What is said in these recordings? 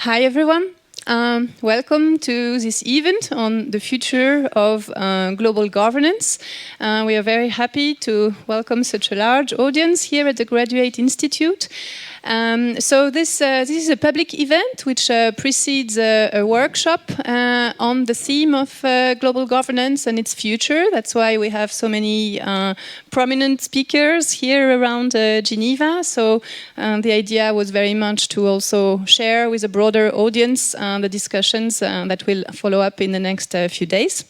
Hi everyone. Welcome to this event on the future of global governance. We are very happy to welcome such a large audience here at the Graduate Institute. So this is a public event which precedes a workshop on the theme of global governance and its future. That's why we have so many prominent speakers here around Geneva. So the idea was very much to also share with a broader audience the discussions that will follow up in the next few days.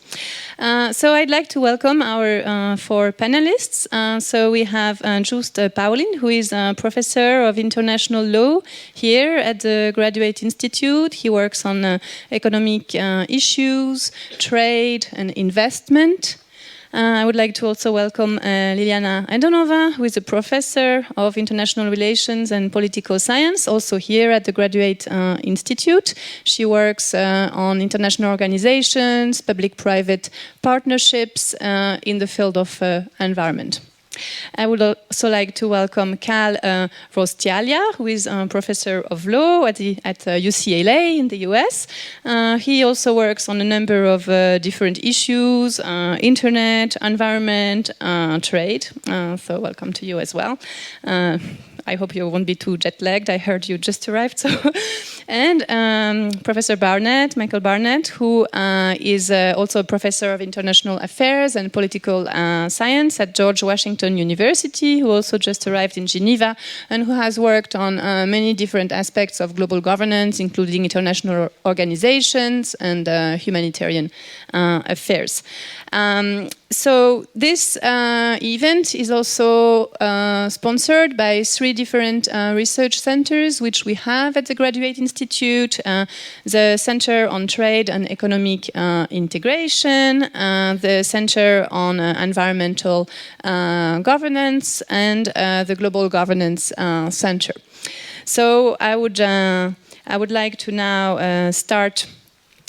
So I'd like to welcome our four panelists. So we have Joost Pauwelyn, who is a professor of international law here at the Graduate Institute. He works on economic issues, trade and investment. I would like to also welcome Liliana Andonova, who is a professor of international relations and political science, also here at the Graduate Institute. She works on international organizations, public-private partnerships in the field of environment. I would also like to welcome Kal Raustiala, who is a professor of law at UCLA in the US. He also works on a number of different issues, internet, environment, trade. So welcome to you as well. I hope you won't be too jet-lagged. I heard you just arrived. So. And Professor Barnett, Michael Barnett, who is also a professor of international affairs and political science at George Washington University, who also just arrived in Geneva and who has worked on many different aspects of global governance, including international organizations and humanitarian affairs. So this event is also sponsored by three different research centers which we have at the Graduate Institute. The Center on Trade and Economic Integration, the Center on Environmental Governance, and the Global Governance Center. So I would like to now start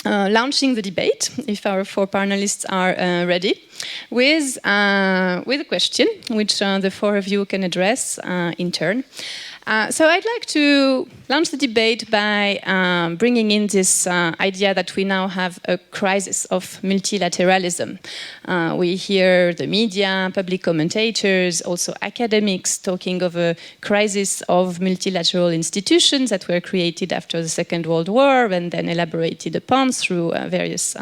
launching the debate, if our four panelists are ready, with a question which the four of you can address in turn. So I'd like to launch the debate by bringing in this idea that we now have a crisis of multilateralism. We hear the media, public commentators, also academics talking of a crisis of multilateral institutions that were created after the Second World War and then elaborated upon through various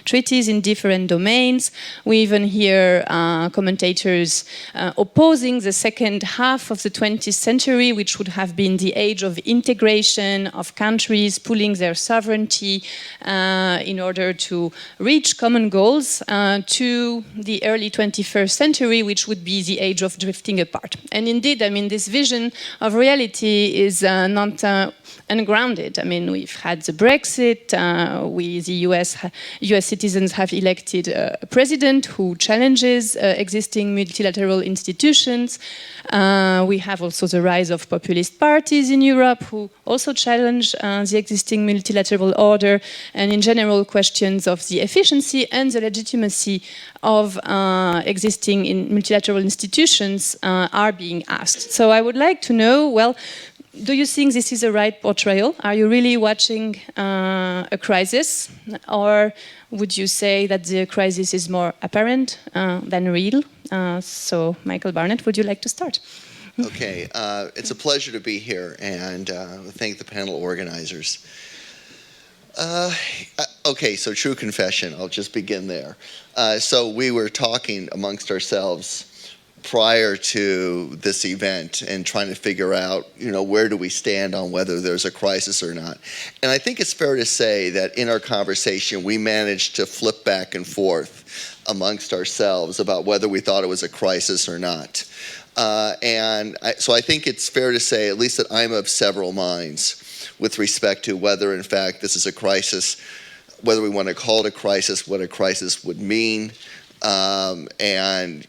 treaties in different domains. We even hear commentators opposing the second half of the 20th century, which would have been the age of integration of countries pooling their sovereignty in order to reach common goals, to the early 21st century, which would be the age of drifting apart. And indeed, I mean, this vision of reality is not ungrounded. I mean, we've had the Brexit, the US citizens have elected a president who challenges existing multilateral institutions. We have also the rise of populist parties in Europe who also challenge the existing multilateral order, and in general questions of the efficiency and the legitimacy of existing multilateral institutions are being asked. So I would like to know, well, do you think this is a right portrayal? Are you really watching a crisis? Or would you say that the crisis is more apparent than real? So, Michael Barnett, would you like to start? Okay, it's a pleasure to be here, and thank the panel organizers. Okay, so true confession, I'll just begin there. So we were talking amongst ourselves prior to this event and trying to figure out, where do we stand on whether there's a crisis or not. And I think it's fair to say that in our conversation, we managed to flip back and forth amongst ourselves about whether we thought it was a crisis or not. So I think it's fair to say, at least that I'm of several minds with respect to whether, in fact, this is a crisis, whether we want to call it a crisis, what a crisis would mean, and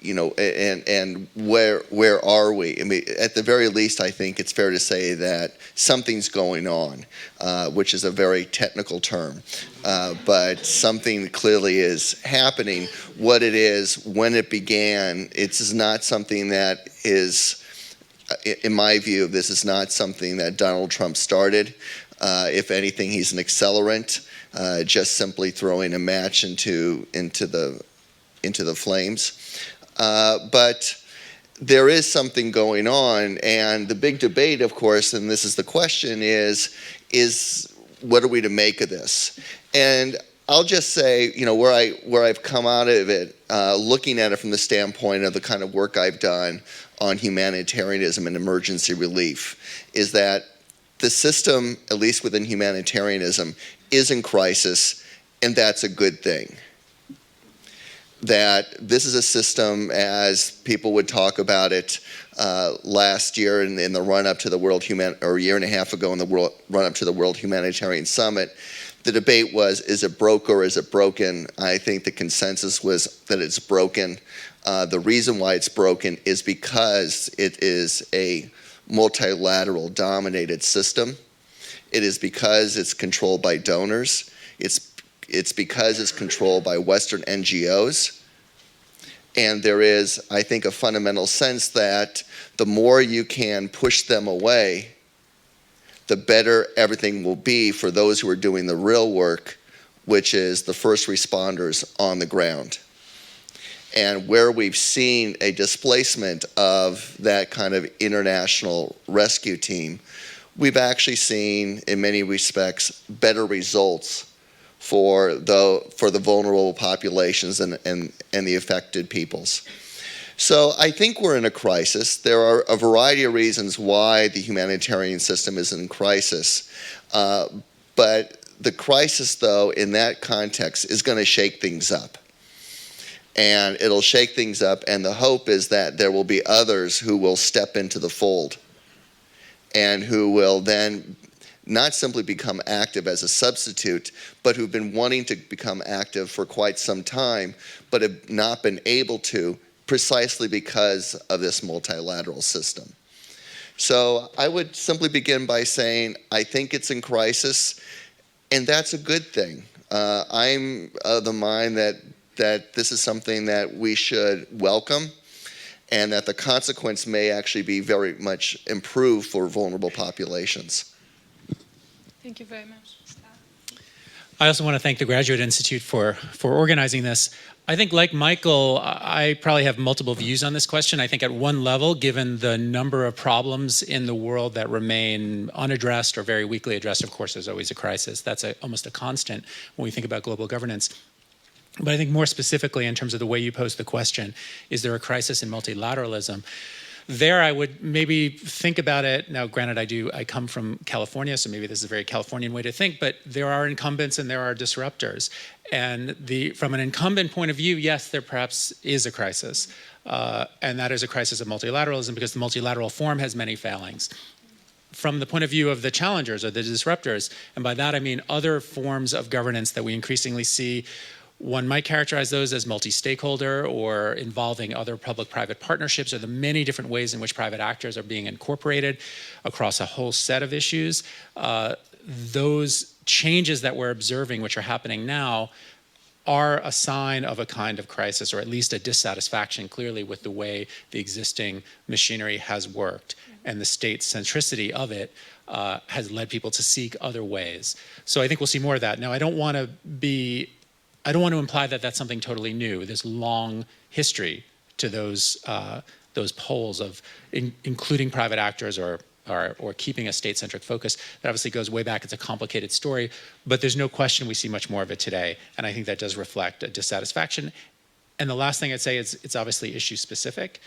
where are we? I mean, at the very least, I think it's fair to say that something's going on, which is a very technical term, but something clearly is happening. What it is, when it began, it's not something that is, in my view, this is not something that Donald Trump started. If anything, he's an accelerant, just simply throwing a match into the flames. But there is something going on, and the big debate, of course, and this is the question, is what are we to make of this? And I'll just say, where I've come out of it, looking at it from the standpoint of the kind of work I've done on humanitarianism and emergency relief, is that the system, at least within humanitarianism, is in crisis, and that's a good thing. That this is a system, as people would talk about it last year in the run-up to the or a year and a half ago in the run-up to the World Humanitarian Summit, the debate was, is it broke or is it broken? I think the consensus was that it's broken. The reason why it's broken is because it is a multilateral dominated system. It is because it's controlled by donors. It's because it's controlled by Western NGOs. And there is, I think, a fundamental sense that the more you can push them away, the better everything will be for those who are doing the real work, which is the first responders on the ground. And where we've seen a displacement of that kind of international rescue team, we've actually seen, in many respects, better results for the vulnerable populations and the affected peoples. So I think we're in a crisis. There are a variety of reasons why the humanitarian system is in crisis. But the crisis, though, in that context, is going to shake things up. And it'll shake things up, and the hope is that there will be others who will step into the fold and who will then not simply become active as a substitute, but who've been wanting to become active for quite some time, but have not been able to, precisely because of this multilateral system. So I would simply begin by saying, I think it's in crisis, and that's a good thing. I'm of the mind that this is something that we should welcome, and that the consequence may actually be very much improved for vulnerable populations. Thank you very much. I also want to thank the Graduate Institute for organizing this. I think, like Michael, I probably have multiple views on this question. I think at one level, given the number of problems in the world that remain unaddressed or very weakly addressed, of course, there's always a crisis. That's almost a constant when we think about global governance. But I think more specifically in terms of the way you posed the question, is there a crisis in multilateralism? There, I would maybe think about it. Now, granted, I come from California, so maybe this is a very Californian way to think, but there are incumbents and there are disruptors. And from an incumbent point of view, yes, there perhaps is a crisis. And that is a crisis of multilateralism because the multilateral form has many failings. From the point of view of the challengers or the disruptors, and by that I mean other forms of governance that we increasingly see, one might characterize those as multi-stakeholder or involving other public-private partnerships, or the many different ways in which private actors are being incorporated across a whole set of issues. Those changes that we're observing, which are happening now, are a sign of a kind of crisis, or at least a dissatisfaction clearly with the way the existing machinery has worked. And the state centricity of it has led people to seek other ways. So I think we'll see more of that. Now, I don't want to imply that that's something totally new. There's long history to those poles of including private actors or keeping a state-centric focus. That obviously goes way back. It's a complicated story, but there's no question we see much more of it today. And I think that does reflect a dissatisfaction. And the last thing I'd say is it's obviously issue-specific.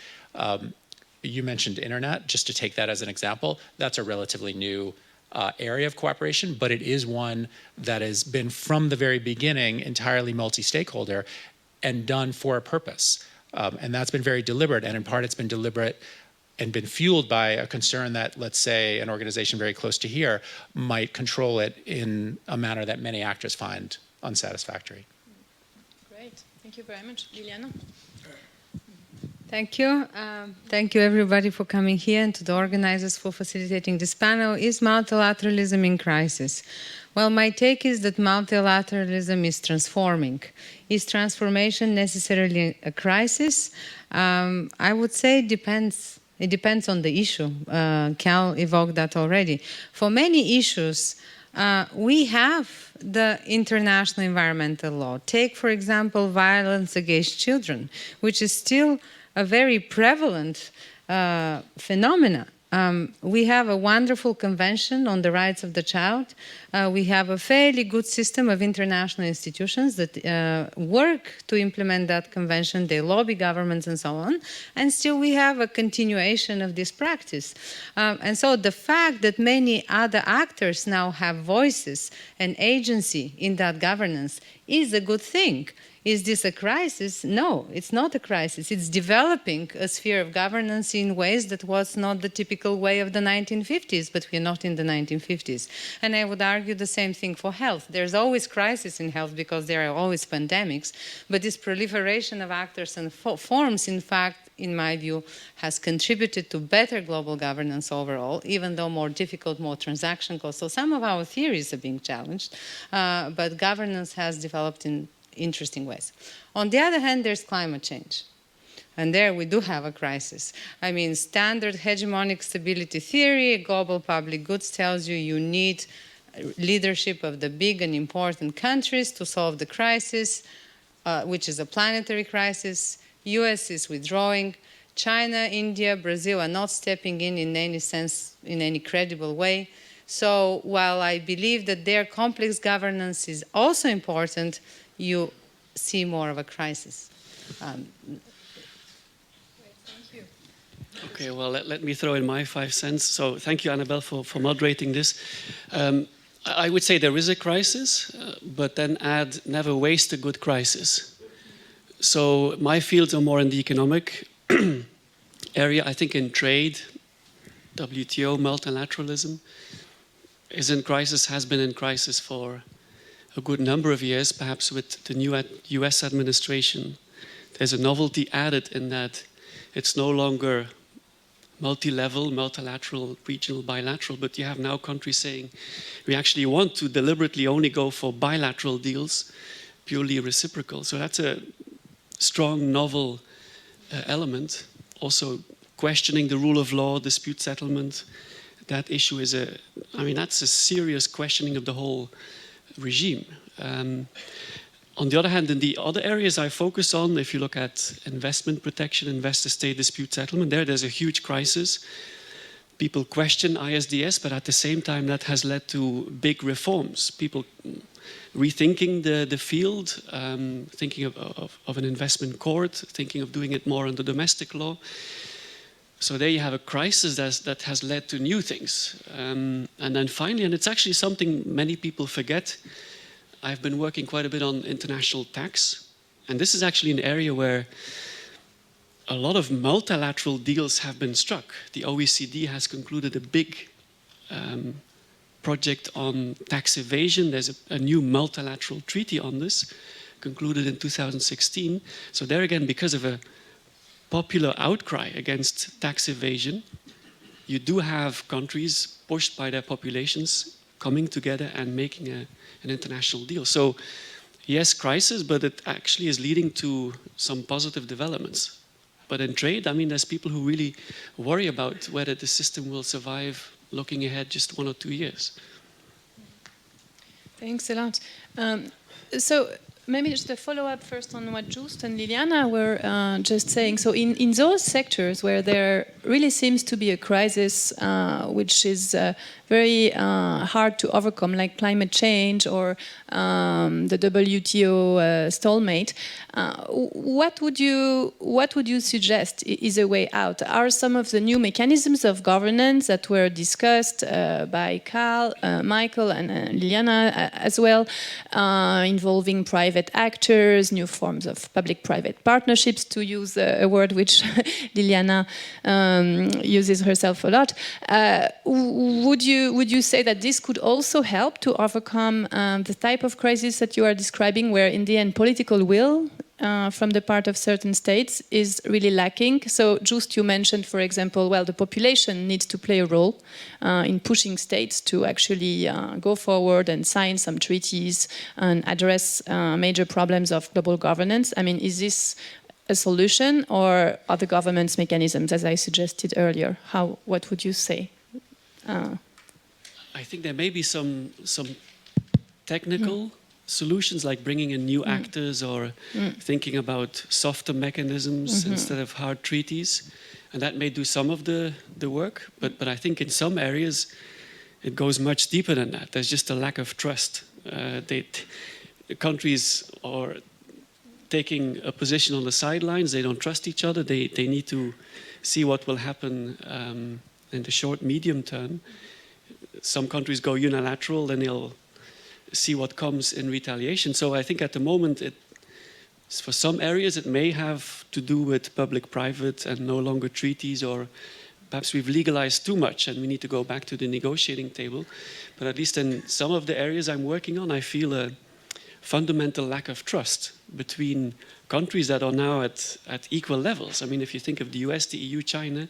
You mentioned internet, just to take that as an example. That's a relatively new area of cooperation, but it is one that has been from the very beginning entirely multi-stakeholder and done for a purpose. And that's been very deliberate, and in part it's been deliberate and been fueled by a concern that, let's say, an organization very close to here might control it in a manner that many actors find unsatisfactory. Great, thank you very much. Liliana? Thank you. Thank you, everybody, for coming here, and to the organizers for facilitating this panel. Is multilateralism in crisis? Well, my take is that multilateralism is transforming. Is transformation necessarily a crisis? I would say it depends. It depends on the issue. Kal evoked that already. For many issues, we have the international environmental law. Take, for example, violence against children, which is still a very prevalent phenomena. We have a wonderful convention on the rights of the child. We have a fairly good system of international institutions that work to implement that convention. They lobby governments and so on. And still we have a continuation of this practice. And so the fact that many other actors now have voices and agency in that governance is a good thing. Is this a crisis? No, it's not a crisis. It's developing a sphere of governance in ways that was not the typical way of the 1950s, but we're not in the 1950s. And I would argue the same thing for health. There's always crisis in health because there are always pandemics, but this proliferation of actors and forms, in fact, in my view, has contributed to better global governance overall, even though more difficult, more transactional. So some of our theories are being challenged, but governance has developed in interesting ways. On the other hand, there's climate change. And there we do have a crisis. I mean, standard hegemonic stability theory, global public goods tells you you need leadership of the big and important countries to solve the crisis, which is a planetary crisis. US is withdrawing. China, India, Brazil are not stepping in any sense, in any credible way. So while I believe that their complex governance is also important, you see more of a crisis. Thank you. Okay, well, let me throw in my 5 cents. So thank you, Annabelle, for moderating this. I would say there is a crisis, but then add never waste a good crisis. So my fields are more in the economic area. I think in trade, WTO, multilateralism is in crisis, has been in crisis for a good number of years, perhaps with the new US administration. There's a novelty added in that it's no longer multi-level, multilateral, regional, bilateral, but you have now countries saying we actually want to deliberately only go for bilateral deals, purely reciprocal. So that's a strong, novel element. Also questioning the rule of law, dispute settlement. That issue is that's a serious questioning of the whole regime. On the other hand, in the other areas I focus on, if you look at investment protection, investor-state dispute settlement, there's a huge crisis. People question ISDS, but at the same time that has led to big reforms. People rethinking the field, thinking of an investment court, thinking of doing it more under domestic law. So there you have a crisis that has led to new things. And then finally, and it's actually something many people forget, I've been working quite a bit on international tax. And this is actually an area where a lot of multilateral deals have been struck. The OECD has concluded a big project on tax evasion. There's a new multilateral treaty on this, concluded in 2016. So there again, because of a popular outcry against tax evasion, you do have countries pushed by their populations coming together and making an international deal. So yes, crisis, but it actually is leading to some positive developments. But in trade, there's people who really worry about whether the system will survive looking ahead just 1 or 2 years. Thanks a lot. So maybe just a follow-up first on what Joost and Liliana were just saying. So in those sectors where there really seems to be a crisis, which is very hard to overcome, like climate change or the WTO stalemate, what would you suggest is a way out? Are some of the new mechanisms of governance that were discussed by Kal, Michael, and Liliana as well, involving private actors, new forms of public-private partnerships, to use a word which Liliana uses herself a lot. Would you say that this could also help to overcome the type of crisis that you are describing, where in the end political will from the part of certain states is really lacking? So Joost, you mentioned, for example, well, the population needs to play a role in pushing states to actually go forward and sign some treaties and address major problems of global governance. Is this a solution, or are the government's mechanisms, as I suggested earlier? What would you say? I think there may be some technical solutions, like bringing in new actors or thinking about softer mechanisms instead of hard treaties. And that may do some of the work, but I think in some areas it goes much deeper than that. There's just a lack of trust. The countries are taking a position on the sidelines. They don't trust each other. They need to see what will happen in the short, medium term. Some countries go unilateral, then they'll see what comes in retaliation. So I think at the moment, for some areas, it may have to do with public-private and no longer treaties, or perhaps we've legalized too much and we need to go back to the negotiating table. But at least in some of the areas I'm working on, I feel a fundamental lack of trust between countries that are now at equal levels. I mean, if you think of the US, the EU, China,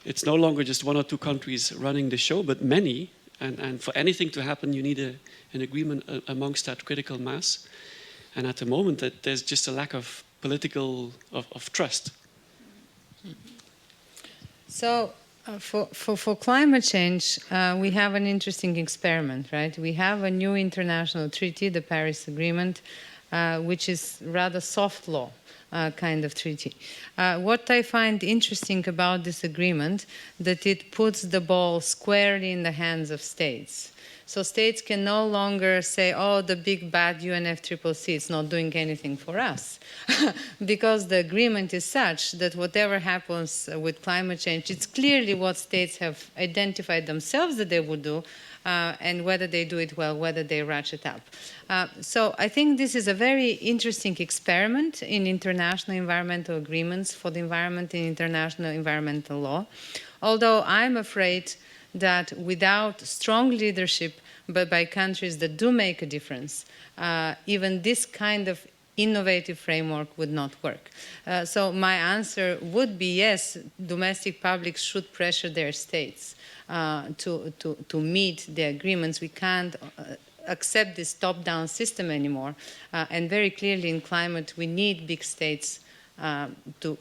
it's no longer just one or two countries running the show, but many. And for anything to happen, you need an agreement amongst that critical mass. And at the moment, there's just a lack of political of trust. So for climate change, we have an interesting experiment, right? We have a new international treaty, the Paris Agreement, which is rather soft law kind of treaty. What I find interesting about this agreement, that it puts the ball squarely in the hands of states. So states can no longer say, oh, the big bad UNFCCC is not doing anything for us. Because the agreement is such that whatever happens with climate change, it's clearly what states have identified themselves that they would do, and whether they do it well, whether they ratchet up. So I think this is a very interesting experiment in international environmental agreements for the environment in international environmental law. Although I'm afraid that without strong leadership but by countries that do make a difference, even this kind of innovative framework would not work. So my answer would be yes, domestic publics should pressure their states to meet the agreements. We can't accept this top-down system anymore. And very clearly in climate, we need big states to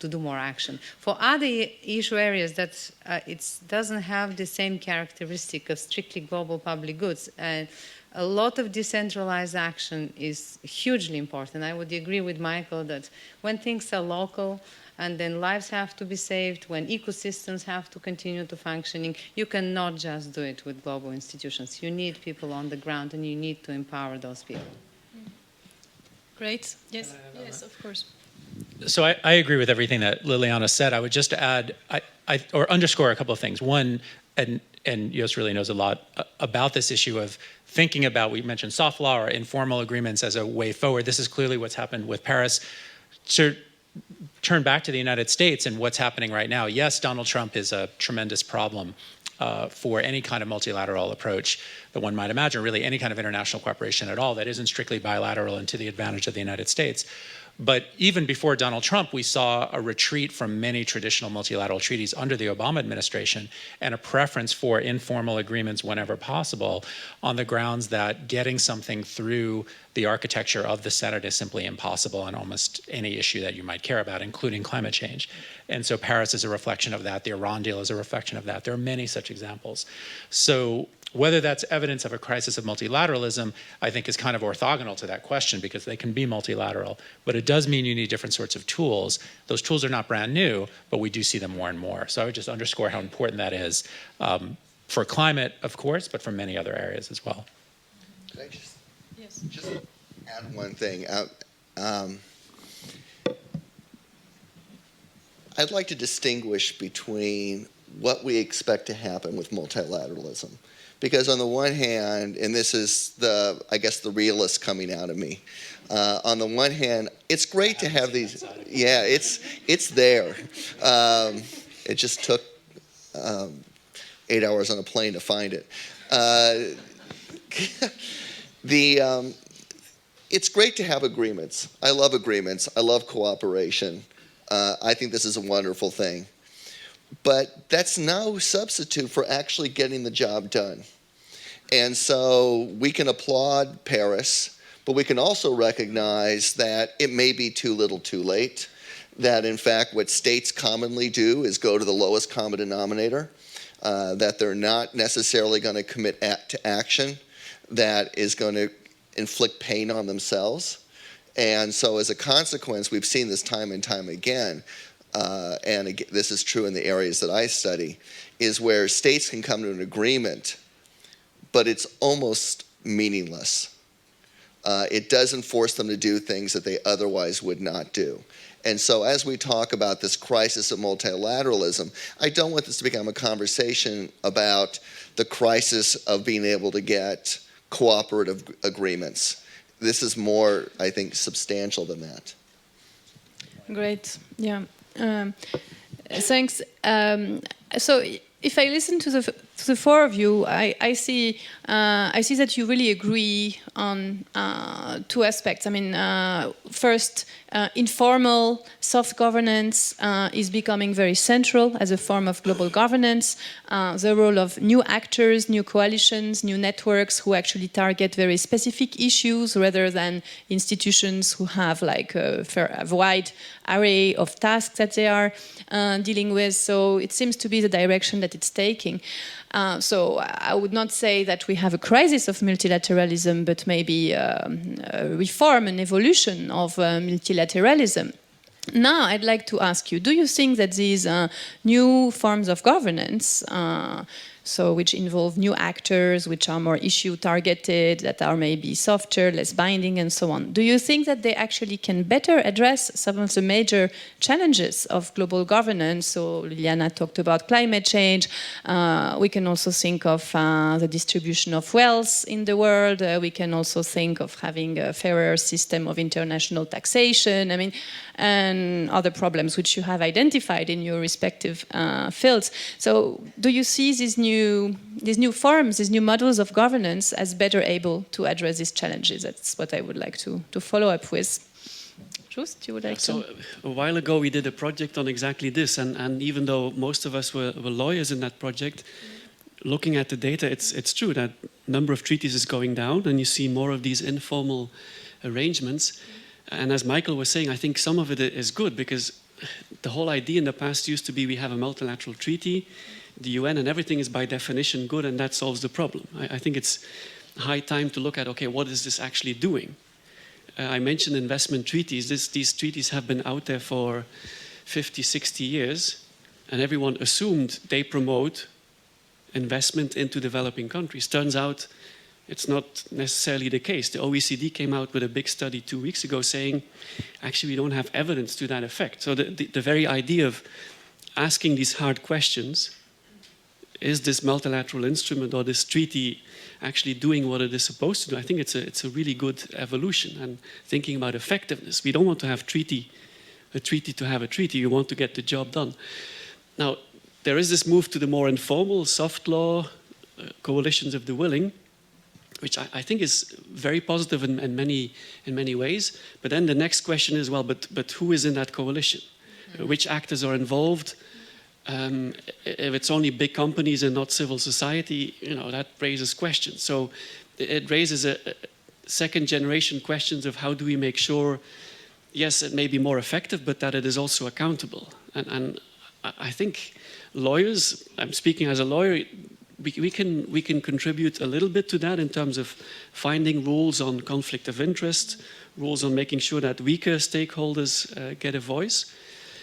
do more action. For other issue areas, that it doesn't have the same characteristic of strictly global public goods. A lot of decentralized action is hugely important. I would agree with Michael that when things are local and then lives have to be saved, when ecosystems have to continue to functioning, you cannot just do it with global institutions. You need people on the ground and you need to empower those people. Great. Yes, yes, of course. So I agree with everything that Liliana said. I would just add, or underscore a couple of things. One, and Joost really knows a lot about this issue of thinking about, we mentioned soft law or informal agreements as a way forward. This is clearly what's happened with Paris. To turn back to the United States and what's happening right now, yes, Donald Trump is a tremendous problem for any kind of multilateral approach that one might imagine, really any kind of international cooperation at all that isn't strictly bilateral and to the advantage of the United States. But even before Donald Trump, we saw a retreat from many traditional multilateral treaties under the Obama administration and a preference for informal agreements whenever possible on the grounds that getting something through the architecture of the Senate is simply impossible on almost any issue that you might care about, including climate change. And so Paris is a reflection of that. The Iran deal is a reflection of that. There are many such examples. So whether that's evidence of a crisis of multilateralism, I think is kind of orthogonal to that question because they can be multilateral. But it does mean you need different sorts of tools. Those tools are not brand new, but we do see them more and more. So I would just underscore how important that is for climate, of course, but for many other areas as well. Could I just add one thing? I'd like to distinguish between what we expect to happen with multilateralism. Because on the one hand, and this is I guess the realist coming out of me. On the one hand, it's great to have these. Yeah, it's there. It just took 8 hours on a plane to find it. It's great to have agreements. I love agreements. I love cooperation. I think this is a wonderful thing. But that's no substitute for actually getting the job done. And so we can applaud Paris, but we can also recognize that it may be too little too late, that in fact what states commonly do is go to the lowest common denominator. that they're not necessarily going to commit to action that is going to inflict pain on themselves. And so as a consequence, we've seen this time and time again, and again, this is true in the areas that I study, is where states can come to an agreement, but it's almost meaningless. It doesn't force them to do things that they otherwise would not do. And so as we talk about this crisis of multilateralism, I don't want this to become a conversation about the crisis of being able to get cooperative agreements. This is more, I think, substantial than that. Great. Yeah. Thanks. So if I listen to the four of you, I see that you really agree on two aspects. I mean, first, informal soft governance is becoming very central as a form of global governance. The role of new actors, new coalitions, new networks who actually target very specific issues rather than institutions who have like a wide array of tasks that they are dealing with. So it seems to be the direction that it's taking. So I would not say that we have a crisis of multilateralism, but maybe a reform, an evolution of multilateralism. Now, I'd like to ask you, do you think that these new forms of governance, so which involve new actors, which are more issue targeted, that are maybe softer, less binding, and so on, do you think that they actually can better address some of the major challenges of global governance? So Liliana talked about climate change. We can also think of the distribution of wealth in the world. We can also think of having a fairer system of international taxation. I mean, and other problems which you have identified in your respective fields. So do you see these new forms, these new models of governance as better able to address these challenges? That's what I would like to follow up with. Joost, you would like to? So a while ago we did a project on exactly this, and even though most of us were lawyers in that project, looking at the data, it's true that number of treaties is going down, and you see more of these informal arrangements. And as Michael was saying, I think some of it is good, because the whole idea in the past used to be we have a multilateral treaty, the UN, and everything is by definition good, and that solves the problem. I think it's high time to look at, okay, what is this actually doing? I mentioned investment treaties. These treaties have been out there for 50, 60 years, and everyone assumed they promote investment into developing countries. Turns out it's not necessarily the case. The OECD came out with a big study 2 weeks ago saying, actually, we don't have evidence to that effect. So the very idea of asking these hard questions, is this multilateral instrument or this treaty actually doing what it is supposed to do? I think it's a really good evolution. And thinking about effectiveness, we don't want to have a treaty to have a treaty. You want to get the job done. Now, there is this move to the more informal, soft law, coalitions of the willing, which I think is very positive in many ways. But then the next question is, well, but who is in that coalition? Which actors are involved? If it's only big companies and not civil society, that raises questions. So it raises a second generation questions of how do we make sure, yes, it may be more effective, but that it is also accountable. And I think lawyers, I'm speaking as a lawyer, we can contribute a little bit to that in terms of finding rules on conflict of interest, rules on making sure that weaker stakeholders get a voice.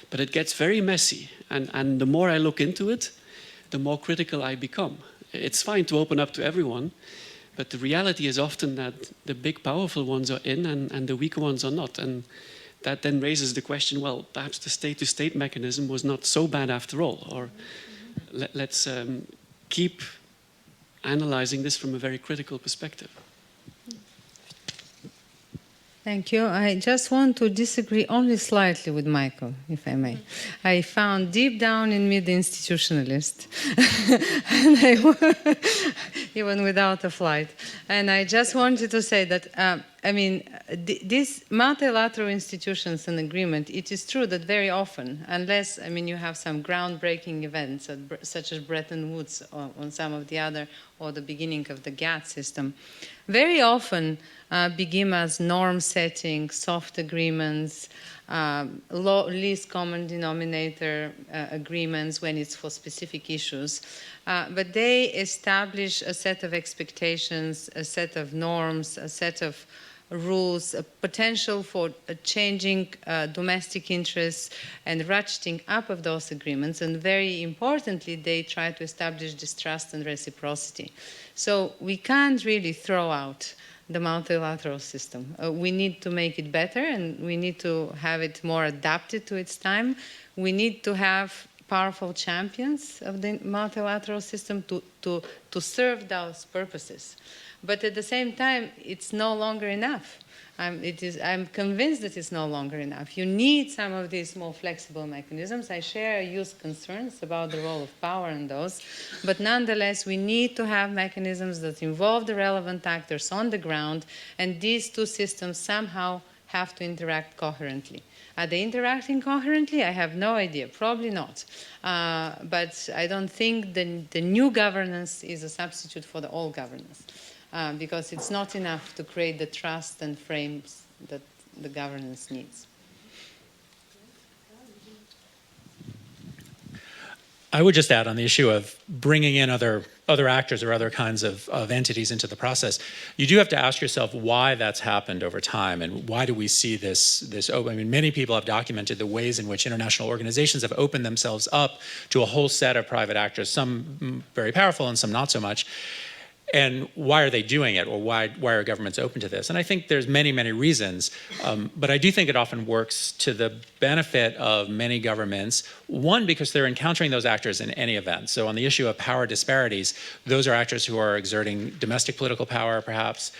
But it gets very messy, and the more I look into it, the more critical I become. It's fine to open up to everyone, but the reality is often that the big powerful ones are in and the weaker ones are not. And that then raises the question, well, perhaps the state-to-state mechanism was not so bad after all, or let's keep analyzing this from a very critical perspective. Thank you. I just want to disagree only slightly with Michael, if I may. I found deep down in me the institutionalist, and even without a flight. And I just wanted to say that, these multilateral institutions and agreement, it is true that very often, unless, you have some groundbreaking events, such as Bretton Woods on some of the other, or the beginning of the GATT system, very often begin as norm setting, soft agreements, least common denominator agreements when it's for specific issues. But they establish a set of expectations, a set of norms, a set of rules, a potential for changing domestic interests and ratcheting up of those agreements. And very importantly, they try to establish distrust and reciprocity. So we can't really throw out the multilateral system. We need to make it better, and we need to have it more adapted to its time. We need to have powerful champions of the multilateral system to serve those purposes. But at the same time, it's no longer enough. I'm convinced that it's no longer enough. You need some of these more flexible mechanisms. I share Joost's concerns about the role of power in those. But nonetheless, we need to have mechanisms that involve the relevant actors on the ground, and these two systems somehow have to interact coherently. Are they interacting coherently? I have no idea. Probably not. But I don't think the new governance is a substitute for the old governance. Because it's not enough to create the trust and frames that the governance needs. I would just add on the issue of bringing in other actors or other kinds of entities into the process. You do have to ask yourself why that's happened over time, and why do we see this open? I mean, many people have documented the ways in which international organizations have opened themselves up to a whole set of private actors, some very powerful and some not so much. And why are they doing it, or why are governments open to this? And I think there's many, many reasons, but I do think it often works to the benefit of many governments. One, because they're encountering those actors in any event. So on the issue of power disparities, those are actors who are exerting domestic political power, perhaps,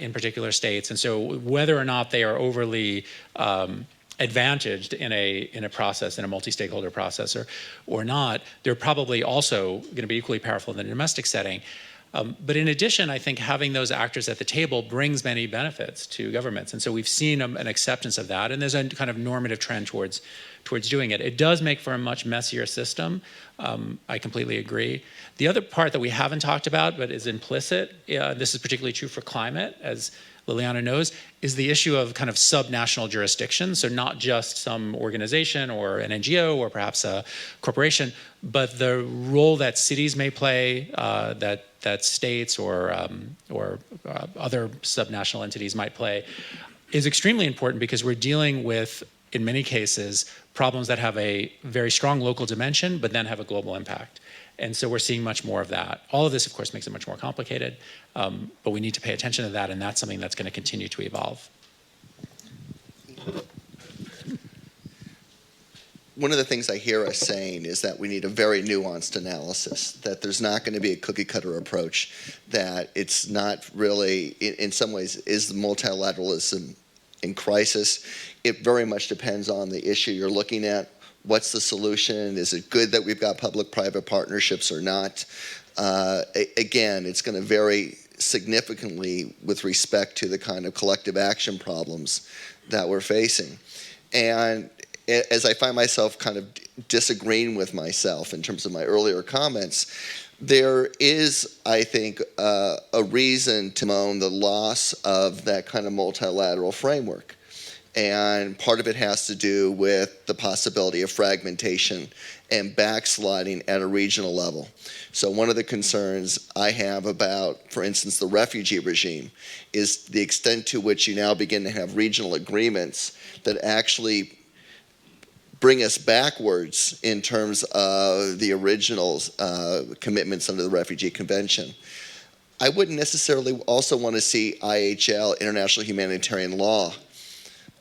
in particular states. And so whether or not they are overly advantaged in a process, in a multi-stakeholder process or not, they're probably also going to be equally powerful in the domestic setting. But in addition, I think having those actors at the table brings many benefits to governments. And so we've seen an acceptance of that, and there's a kind of normative trend towards doing it. It does make for a much messier system. I completely agree. The other part that we haven't talked about, but is implicit, this is particularly true for climate, as Liliana knows, is the issue of kind of subnational jurisdiction. So not just some organization or an NGO or perhaps a corporation, but the role that cities may play, that states or other subnational entities might play, is extremely important, because we're dealing with, in many cases, problems that have a very strong local dimension, but then have a global impact. And so we're seeing much more of that. All of this, of course, makes it much more complicated, but we need to pay attention to that, and that's something that's going to continue to evolve. One of the things I hear us saying is that we need a very nuanced analysis, that there's not going to be a cookie-cutter approach, that it's not really, in some ways, is the multilateralism in crisis. It very much depends on the issue you're looking at. What's the solution? Is it good that we've got public-private partnerships or not? Again, it's going to vary significantly with respect to the kind of collective action problems that we're facing. And as I find myself kind of disagreeing with myself in terms of my earlier comments, there is, I think, a reason to moan the loss of that kind of multilateral framework. And part of it has to do with the possibility of fragmentation and backsliding at a regional level. So one of the concerns I have about, for instance, the refugee regime is the extent to which you now begin to have regional agreements that actually bring us backwards in terms of the original commitments under the Refugee Convention. I wouldn't necessarily also want to see IHL, international humanitarian law,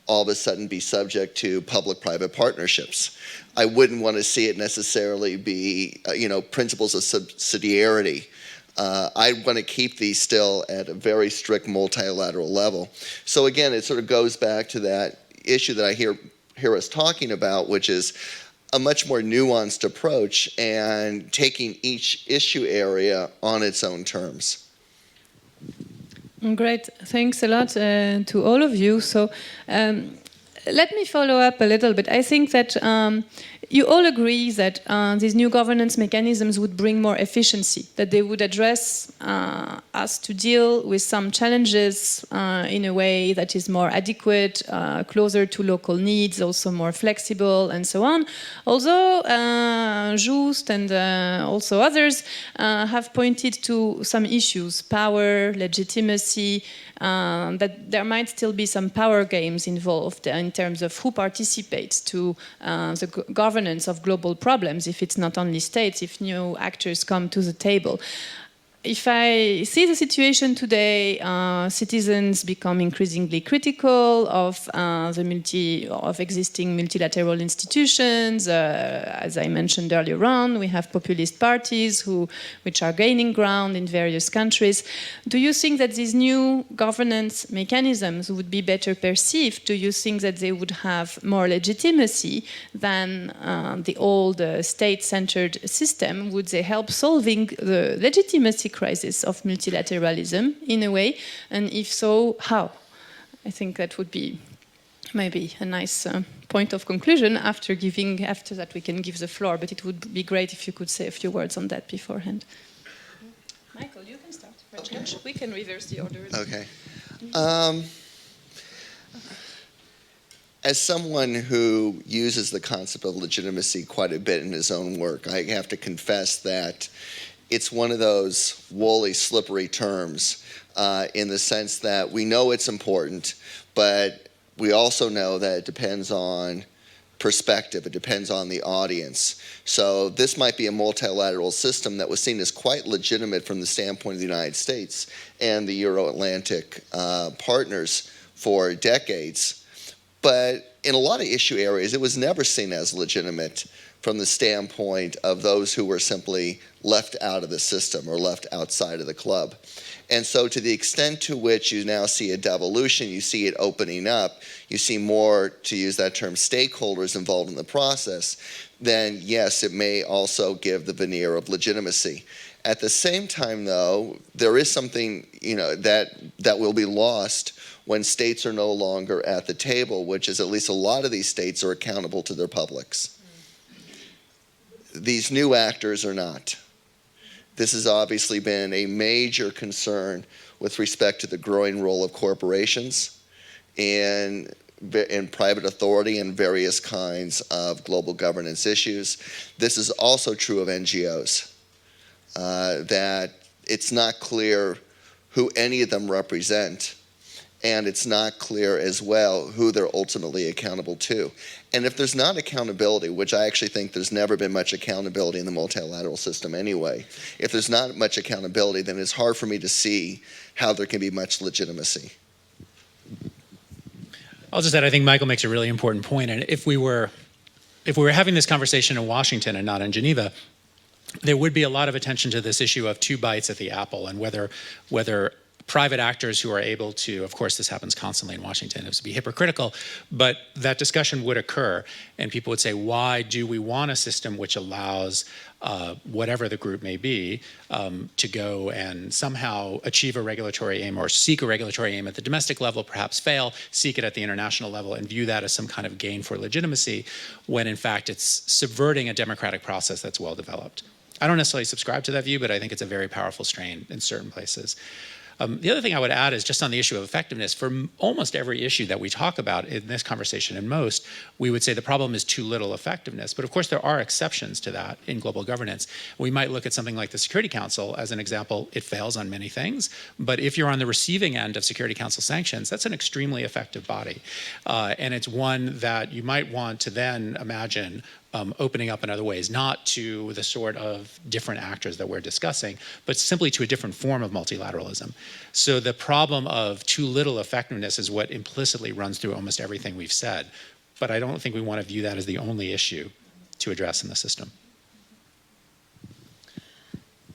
all of a sudden be subject to public-private partnerships. I wouldn't want to see it necessarily be, principles of subsidiarity. I want to keep these still at a very strict multilateral level. So again, it sort of goes back to that issue that I hear us talking about, which is a much more nuanced approach and taking each issue area on its own terms. Great, thanks a lot to all of you. So let me follow up a little bit. I think that you all agree that these new governance mechanisms would bring more efficiency, that they would address us to deal with some challenges in a way that is more adequate, closer to local needs, also more flexible, and so on. Although Joost and also others have pointed to some issues, power, legitimacy, that there might still be some power games involved in terms of who participates to the governance of global problems, if it's not only states, if new actors come to the table. If I see the situation today, citizens become increasingly critical of existing multilateral institutions. As I mentioned earlier on, we have populist parties which are gaining ground in various countries. Do you think that these new governance mechanisms would be better perceived? Do you think that they would have more legitimacy than the old state-centered system? Would they help solving the legitimacy crisis of multilateralism in a way, and if so, how? I think that would be maybe a nice point of conclusion. After that we can give the floor, but it would be great if you could say a few words on that beforehand. Michael, you can start. Okay. We can reverse the order. Okay. As someone who uses the concept of legitimacy quite a bit in his own work, I have to confess that it's one of those woolly, slippery terms in the sense that we know it's important, but we also know that it depends on perspective, it depends on the audience. So this might be a multilateral system that was seen as quite legitimate from the standpoint of the United States and the Euro-Atlantic partners for decades. But in a lot of issue areas, it was never seen as legitimate from the standpoint of those who were simply left out of the system or left outside of the club. And so to the extent to which you now see a devolution, you see it opening up, you see more, to use that term, stakeholders involved in the process, then yes, it may also give the veneer of legitimacy. At the same time, though, there is something that will be lost when states are no longer at the table, which is at least a lot of these states are accountable to their publics. These new actors are not. This has obviously been a major concern with respect to the growing role of corporations in private authority and various kinds of global governance issues. This is also true of NGOs, that it's not clear who any of them represent, and it's not clear as well who they're ultimately accountable to. And if there's not accountability, which I actually think there's never been much accountability in the multilateral system anyway, if there's not much accountability, then it's hard for me to see how there can be much legitimacy. I'll just add, I think Michael makes a really important point, and if we were having this conversation in Washington and not in Geneva, there would be a lot of attention to this issue of two bites at the apple and whether private actors who are able to, of course this happens constantly in Washington, it would be hypocritical, but that discussion would occur and people would say, why do we want a system which allows whatever the group may be to go and somehow achieve a regulatory aim or seek a regulatory aim at the domestic level, perhaps fail, seek it at the international level and view that as some kind of gain for legitimacy when in fact it's subverting a democratic process that's well developed. I don't necessarily subscribe to that view, but I think it's a very powerful strain in certain places. The other thing I would add is just on the issue of effectiveness. For almost every issue that we talk about in this conversation and most, we would say the problem is too little effectiveness. But of course, there are exceptions to that in global governance. We might look at something like the Security Council as an example. It fails on many things. But if you're on the receiving end of Security Council sanctions, that's an extremely effective body. And it's one that you might want to then imagine opening up in other ways, not to the sort of different actors that we're discussing, but simply to a different form of multilateralism. So the problem of too little effectiveness is what implicitly runs through almost everything we've said. But I don't think we want to view that as the only issue to address in the system.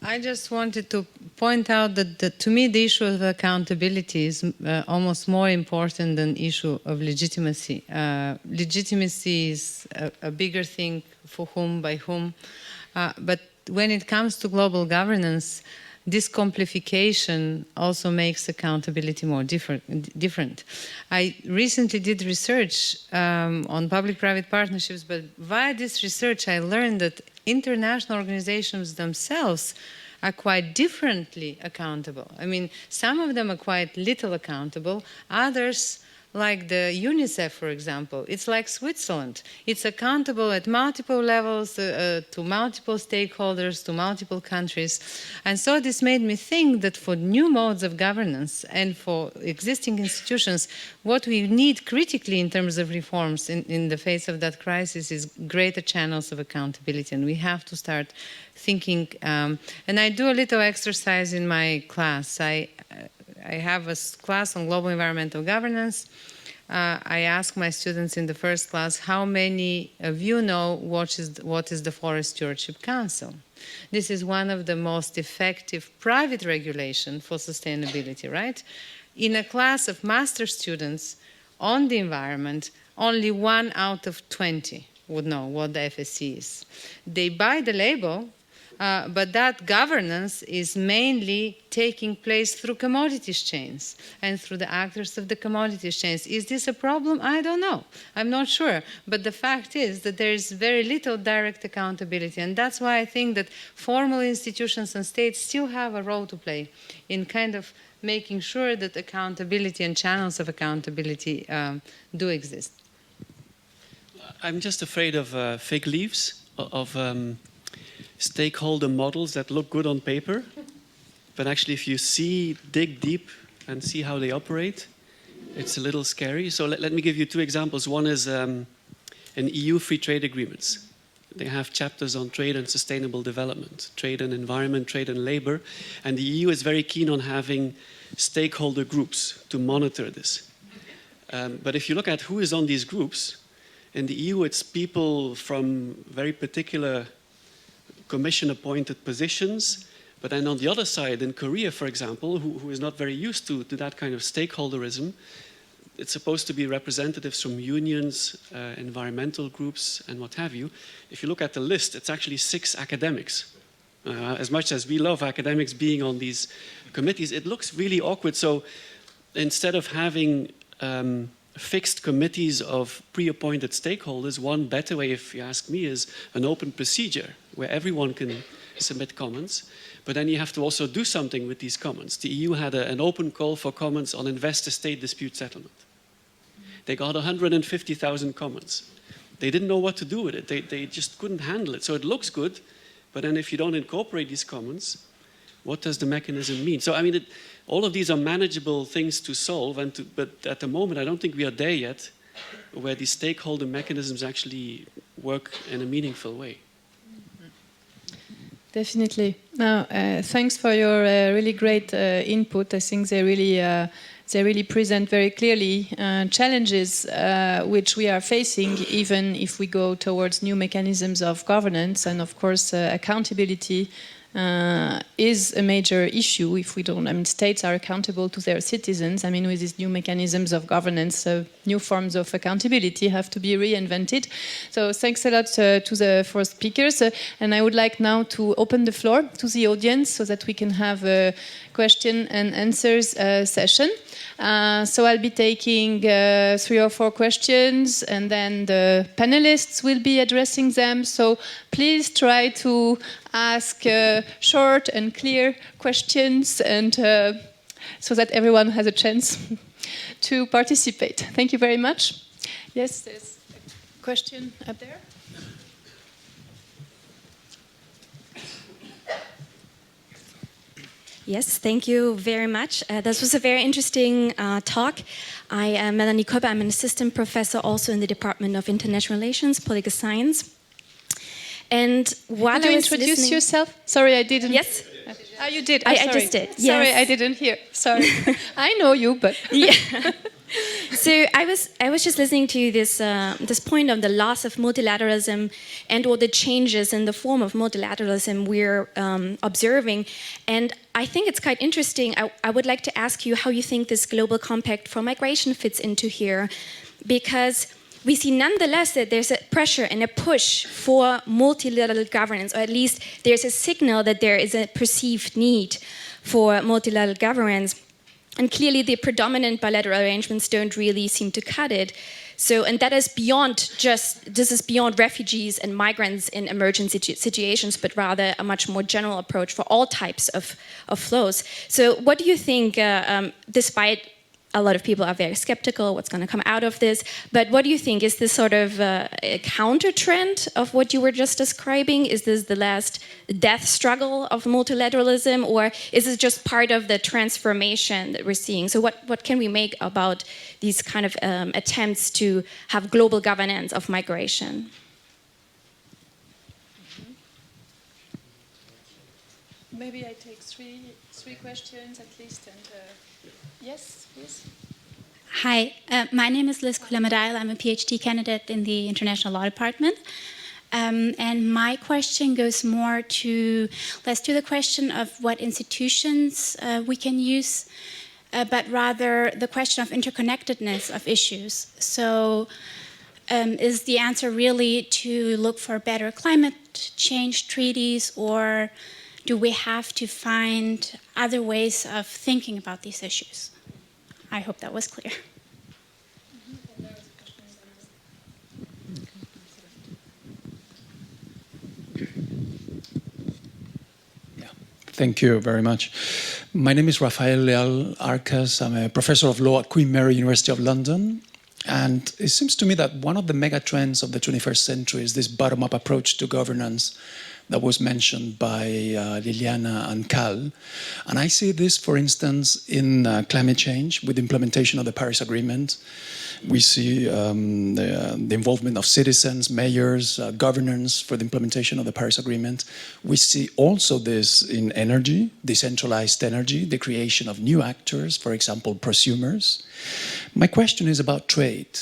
I just wanted to point out that to me the issue of accountability is almost more important than the issue of legitimacy. Legitimacy is a bigger thing for whom, by whom. But when it comes to global governance, this simplification also makes accountability more different. I recently did research on public-private partnerships, but via this research I learned that international organizations themselves are quite differently accountable. I mean, some of them are quite little accountable, others, like the UNICEF, for example, it's like Switzerland. It's accountable at multiple levels to multiple stakeholders, to multiple countries. And so this made me think that for new modes of governance and for existing institutions, what we need critically in terms of reforms in the face of that crisis is greater channels of accountability. And we have to start thinking, and I do a little exercise in my class. I have a class on global environmental governance. I ask my students in the first class, how many of you know what is the Forest Stewardship Council? This is one of the most effective private regulation for sustainability, right? In a class of master students on the environment, only 1 out of 20 would know what the FSC is. They buy the label, but that governance is mainly taking place through commodities chains and through the actors of the commodities chains. Is this a problem? I don't know. I'm not sure. But the fact is that there is very little direct accountability. And that's why I think that formal institutions and states still have a role to play in kind of making sure that accountability and channels of accountability do exist. I'm just afraid of fig leaves, of stakeholder models that look good on paper, but actually if you dig deep and see how they operate, it's a little scary. So let me give you 2 examples. One is in EU free trade agreements. They have chapters on trade and sustainable development, trade and environment, trade and labor, and the EU is very keen on having stakeholder groups to monitor this. But if you look at who is on these groups, in the EU it's people from very particular commission-appointed positions, but then on the other side, in Korea, for example, who is not very used to that kind of stakeholderism, it's supposed to be representatives from unions, environmental groups, and what have you. If you look at the list, it's actually 6 academics. As much as we love academics being on these committees, it looks really awkward. So instead of having fixed committees of pre-appointed stakeholders, one better way, if you ask me, is an open procedure where everyone can submit comments, but then you have to also do something with these comments. The EU had an open call for comments on investor-state dispute settlement. They got 150,000 comments. They didn't know what to do with it. They just couldn't handle it. So it looks good, but then if you don't incorporate these comments, what does the mechanism mean? So I mean, all of these are manageable things to solve, but at the moment I don't think we are there yet, where these stakeholder mechanisms actually work in a meaningful way. Definitely. Now, thanks for your really great input. I think they really present very clearly challenges which we are facing, even if we go towards new mechanisms of governance. And of course, accountability is a major issue if we don't. I mean, states are accountable to their citizens. I mean, with these new mechanisms of governance, new forms of accountability have to be reinvented. So thanks a lot to the 4 speakers. And I would like now to open the floor to the audience so that we can have a question and answers session. So I'll be taking 3 or 4 questions, and then the panelists will be addressing them. So please try to ask short and clear questions, and so that everyone has a chance to participate. Thank you very much. Yes, there's a question up there. Yes, thank you very much. This was a very interesting talk. I am Melanie Koppe. I'm an assistant professor also in the Department of International Relations, Political Science. And while Could you introduce yourself? Sorry, I didn't. Yes. Oh, you did. I just did. Yes. Sorry, I didn't hear. Sorry. I know you, but yeah. So I was just listening to this this point of the loss of multilateralism and all the changes in the form of multilateralism we're observing, and I think it's quite interesting. I would like to ask you how you think this global compact for migration fits into here, because we see nonetheless that there's a pressure and a push for multilateral governance, or at least there's a signal that there is a perceived need for multilateral governance. And clearly the predominant bilateral arrangements don't really seem to cut it. So, and that is beyond this is beyond refugees and migrants in emergency situations, but rather a much more general approach for all types of flows. So what do you think, despite a lot of people are very skeptical what's going to come out of this, but what do you think? Is this sort of a counter trend of what you were just describing? Is this the last death struggle of multilateralism, or is this just part of the transformation that we're seeing? So what can we make about these kind of attempts to have global governance of migration? Maybe I take three questions at least, and yes, please. Hi, my name is Liz Kulamadile. I'm a PhD candidate in the International Law Department. And my question goes more to, less to the question of what institutions we can use, but rather the question of interconnectedness of issues. So is the answer really to look for better climate change treaties, or do we have to find other ways of thinking about these issues? I hope that was clear. Thank you very much. My name is Rafael Leal Arcas. I'm a professor of law at Queen Mary University of London. And it seems to me that one of the mega trends of the 21st century is this bottom-up approach to governance that was mentioned by Liliana and Kal. And I see this, for instance, in climate change with the implementation of the Paris Agreement. We see the involvement of citizens, mayors, governance for the implementation of the Paris Agreement. We see also this in energy, decentralized energy, the creation of new actors, for example, prosumers. My question is about trade.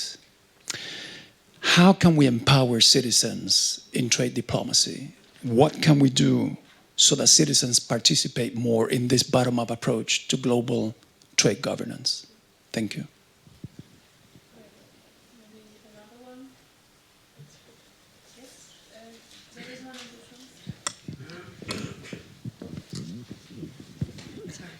How can we empower citizens in trade diplomacy? What can we do so that citizens participate more in this bottom-up approach to global trade governance? Thank you. Maybe another one. Yes, there is one in the front.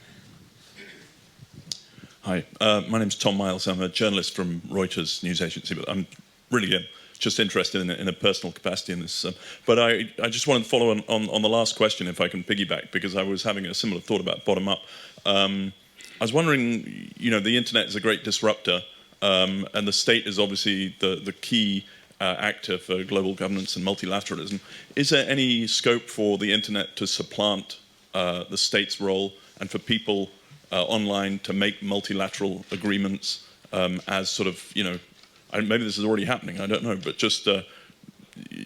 Hi, my name's Tom Miles. I'm a journalist from Reuters news agency, but I'm really just interested in a personal capacity in this. But I just wanted to follow on the last question, if I can piggyback, because I was having a similar thought about bottom-up. I was wondering, you know, the internet is a great disruptor, and the state is obviously the key actor for global governance and multilateralism. Is there any scope for the internet to supplant the state's role, and for people online to make multilateral agreements as sort of, you know, maybe this is already happening, I don't know, but just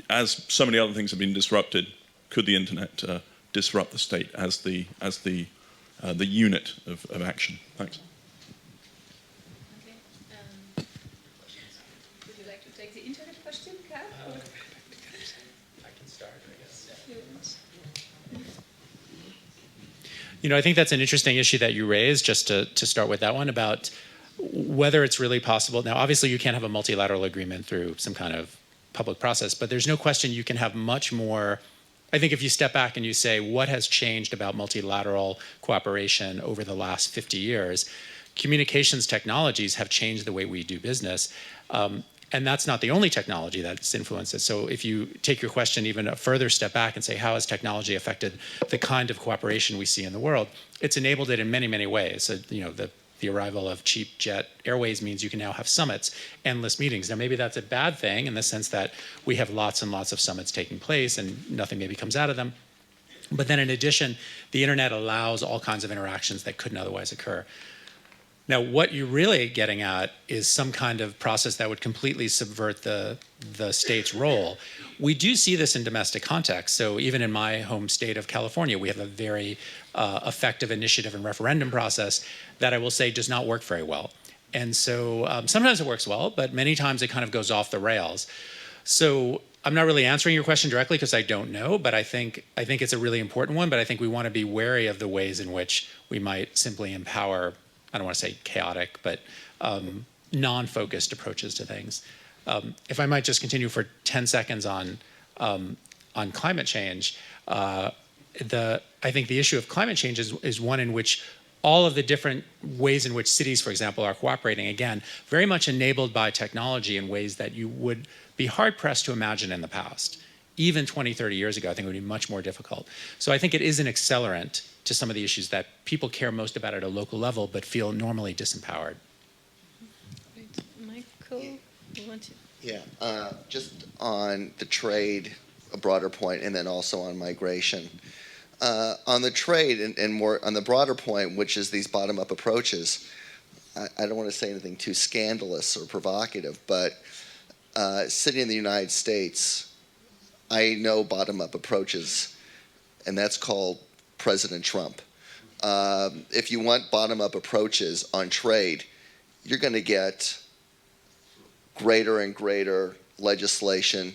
as so many other things have been disrupted, could the internet disrupt the state as the unit of action? Thanks. Okay. Would you like to take the internet question, Kal? I can start, I guess. You know, I think that's an interesting issue that you raised, just to start with that one, about whether it's really possible. Now, obviously, you can't have a multilateral agreement through some kind of public process, but there's no question you can have much more. I think if you step back and you say, what has changed about multilateral cooperation over the last 50 years, communications technologies have changed the way we do business. And that's not the only technology that's influenced it. So if you take your question even a further step back and say, how has technology affected the kind of cooperation we see in the world? It's enabled it in many, many ways. So, you know, the arrival of cheap jet airways means you can now have summits, endless meetings. Now, maybe that's a bad thing in the sense that we have lots and lots of summits taking place and nothing maybe comes out of them. But then in addition, the internet allows all kinds of interactions that couldn't otherwise occur. Now, what you're really getting at is some kind of process that would completely subvert the state's role. We do see this in domestic context. So even in my home state of California, we have a very effective initiative and referendum process that I will say does not work very well. And so sometimes it works well, but many times it kind of goes off the rails. So I'm not really answering your question directly because I don't know, but I think it's a really important one, but I think we want to be wary of the ways in which we might simply empower, I don't want to say chaotic, but non-focused approaches to things. If I might just continue for 10 seconds on climate change, I think the issue of climate change is one in which all of the different ways in which cities, for example, are cooperating, again, very much enabled by technology in ways that you would be hard-pressed to imagine in the past. Even 20, 30 years ago, I think it would be much more difficult. So I think it is an accelerant to some of the issues that people care most about at a local level, but feel normally disempowered. Great. Michael, you want to? Yeah, just on the trade, a broader point, and then also on migration. On the trade and more on the broader point, which is these bottom-up approaches, I don't want to say anything too scandalous or provocative, but sitting in the United States, I know bottom-up approaches, and that's called President Trump. If you want bottom-up approaches on trade, you're going to get greater and greater legislation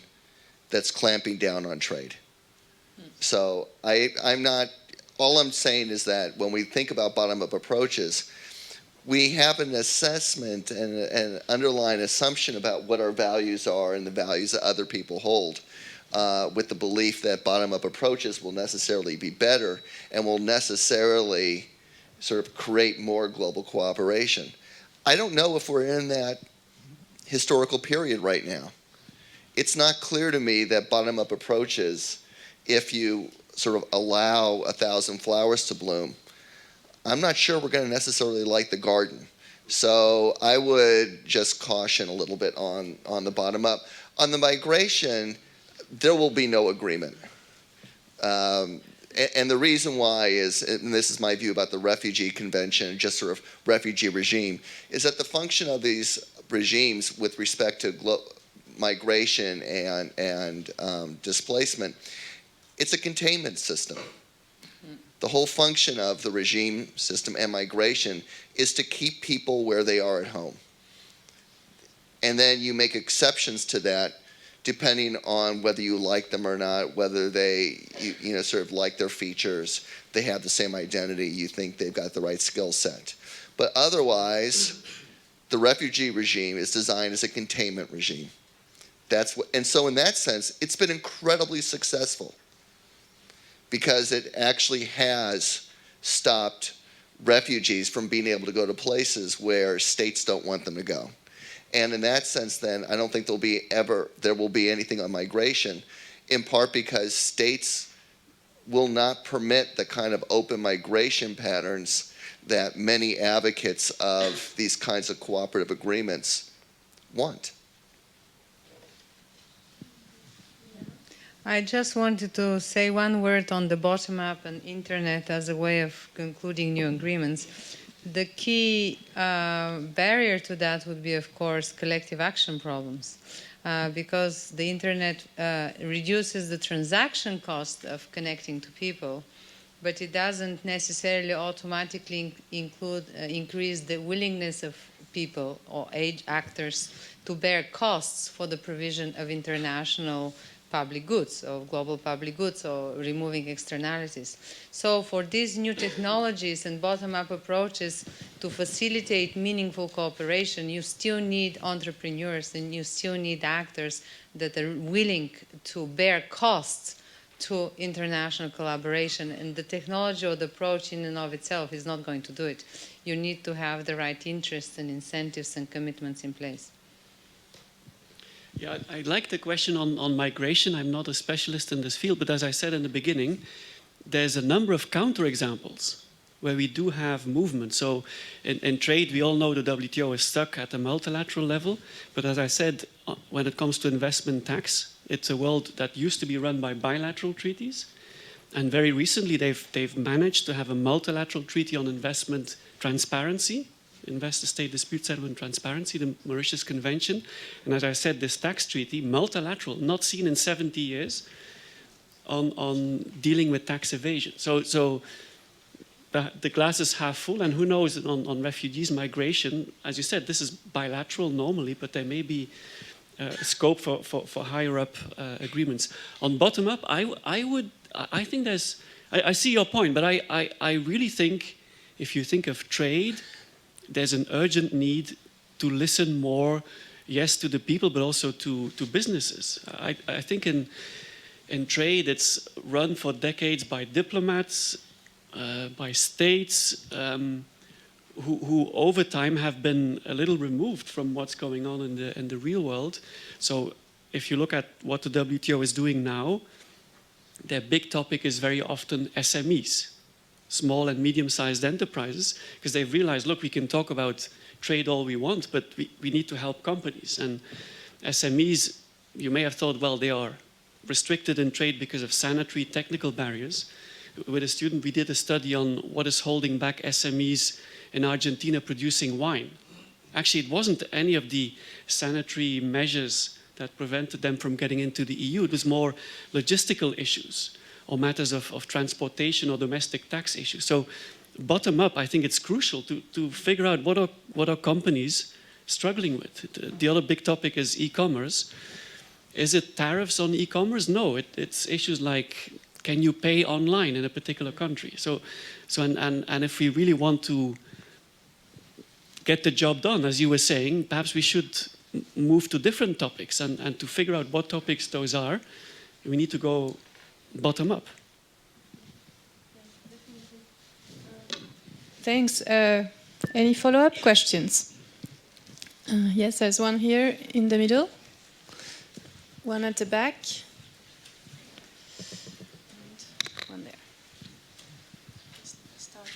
that's clamping down on trade. So I'm not, all I'm saying is that when we think about bottom-up approaches, we have an assessment and an underlying assumption about what our values are and the values that other people hold, with the belief that bottom-up approaches will necessarily be better and will necessarily sort of create more global cooperation. I don't know if we're in that historical period right now. It's not clear to me that bottom-up approaches, if you sort of allow 1,000 flowers to bloom, I'm not sure we're going to necessarily like the garden. So I would just caution a little bit on the bottom up. On the migration, there will be no agreement. And the reason why is, and this is my view about the refugee convention, just sort of refugee regime, is that the function of these regimes with respect to migration and displacement, it's a containment system. The whole function of the regime system and migration is to keep people where they are at home. And then you make exceptions to that depending on whether you like them or not, whether they sort of like their features, they have the same identity, you think they've got the right skill set. But otherwise, the refugee regime is designed as a containment regime. And so in that sense, it's been incredibly successful, because it actually has stopped refugees from being able to go to places where states don't want them to go. And in that sense, then, I don't think there will be anything on migration, in part because states will not permit the kind of open migration patterns that many advocates of these kinds of cooperative agreements want. I just wanted to say one word on the bottom-up and internet as a way of concluding new agreements. The key barrier to that would be, of course, collective action problems, because the internet reduces the transaction cost of connecting to people, but it doesn't necessarily automatically increase the willingness of people or actors to bear costs for the provision of international public goods or global public goods or removing externalities. So for these new technologies and bottom-up approaches to facilitate meaningful cooperation, you still need entrepreneurs and you still need actors that are willing to bear costs to international collaboration. And the technology or the approach in and of itself is not going to do it. You need to have the right interests and incentives and commitments in place. Yeah, I like the question on migration. I'm not a specialist in this field, but as I said in the beginning, there's a number of counterexamples where we do have movement. So in trade, we all know the WTO is stuck at the multilateral level, but as I said, when it comes to investment tax, it's a world that used to be run by bilateral treaties, and very recently they've managed to have a multilateral treaty on investment transparency, Investor-State Dispute Settlement Transparency, the Mauritius Convention. And as I said, this tax treaty, multilateral, not seen in 70 years, on dealing with tax evasion. So the glass is half full, and who knows on refugees, migration, as you said, this is bilateral normally, but there may be scope for higher up agreements. On bottom up, I think there's, I see your point, but I really think if you think of trade, there's an urgent need to listen more yes to the people, but also to businesses. I think in trade, it's run for decades by diplomats, by states, who over time have been a little removed from what's going on in the real world. So if you look at what the WTO is doing now, their big topic is very often SMEs, small and medium-sized enterprises, because they've realized, look, we can talk about trade all we want, but we need to help companies. And SMEs, you may have thought, well, they are restricted in trade because of sanitary technical barriers. With a student, we did a study on what is holding back SMEs in Argentina producing wine. Actually, it wasn't any of the sanitary measures that prevented them from getting into the EU. It was more logistical issues or matters of transportation or domestic tax issues. So bottom up, I think it's crucial to figure out what are companies struggling with. The other big topic is e-commerce. Is it tariffs on e-commerce? No, it's issues like, can you pay online in a particular country? And if we really want to get the job done, as you were saying, perhaps we should move to different topics, and to figure out what topics those are, we need to go bottom up. Thanks. Any follow-up questions? Yes, there's one here in the middle, one at the back, and one there. Start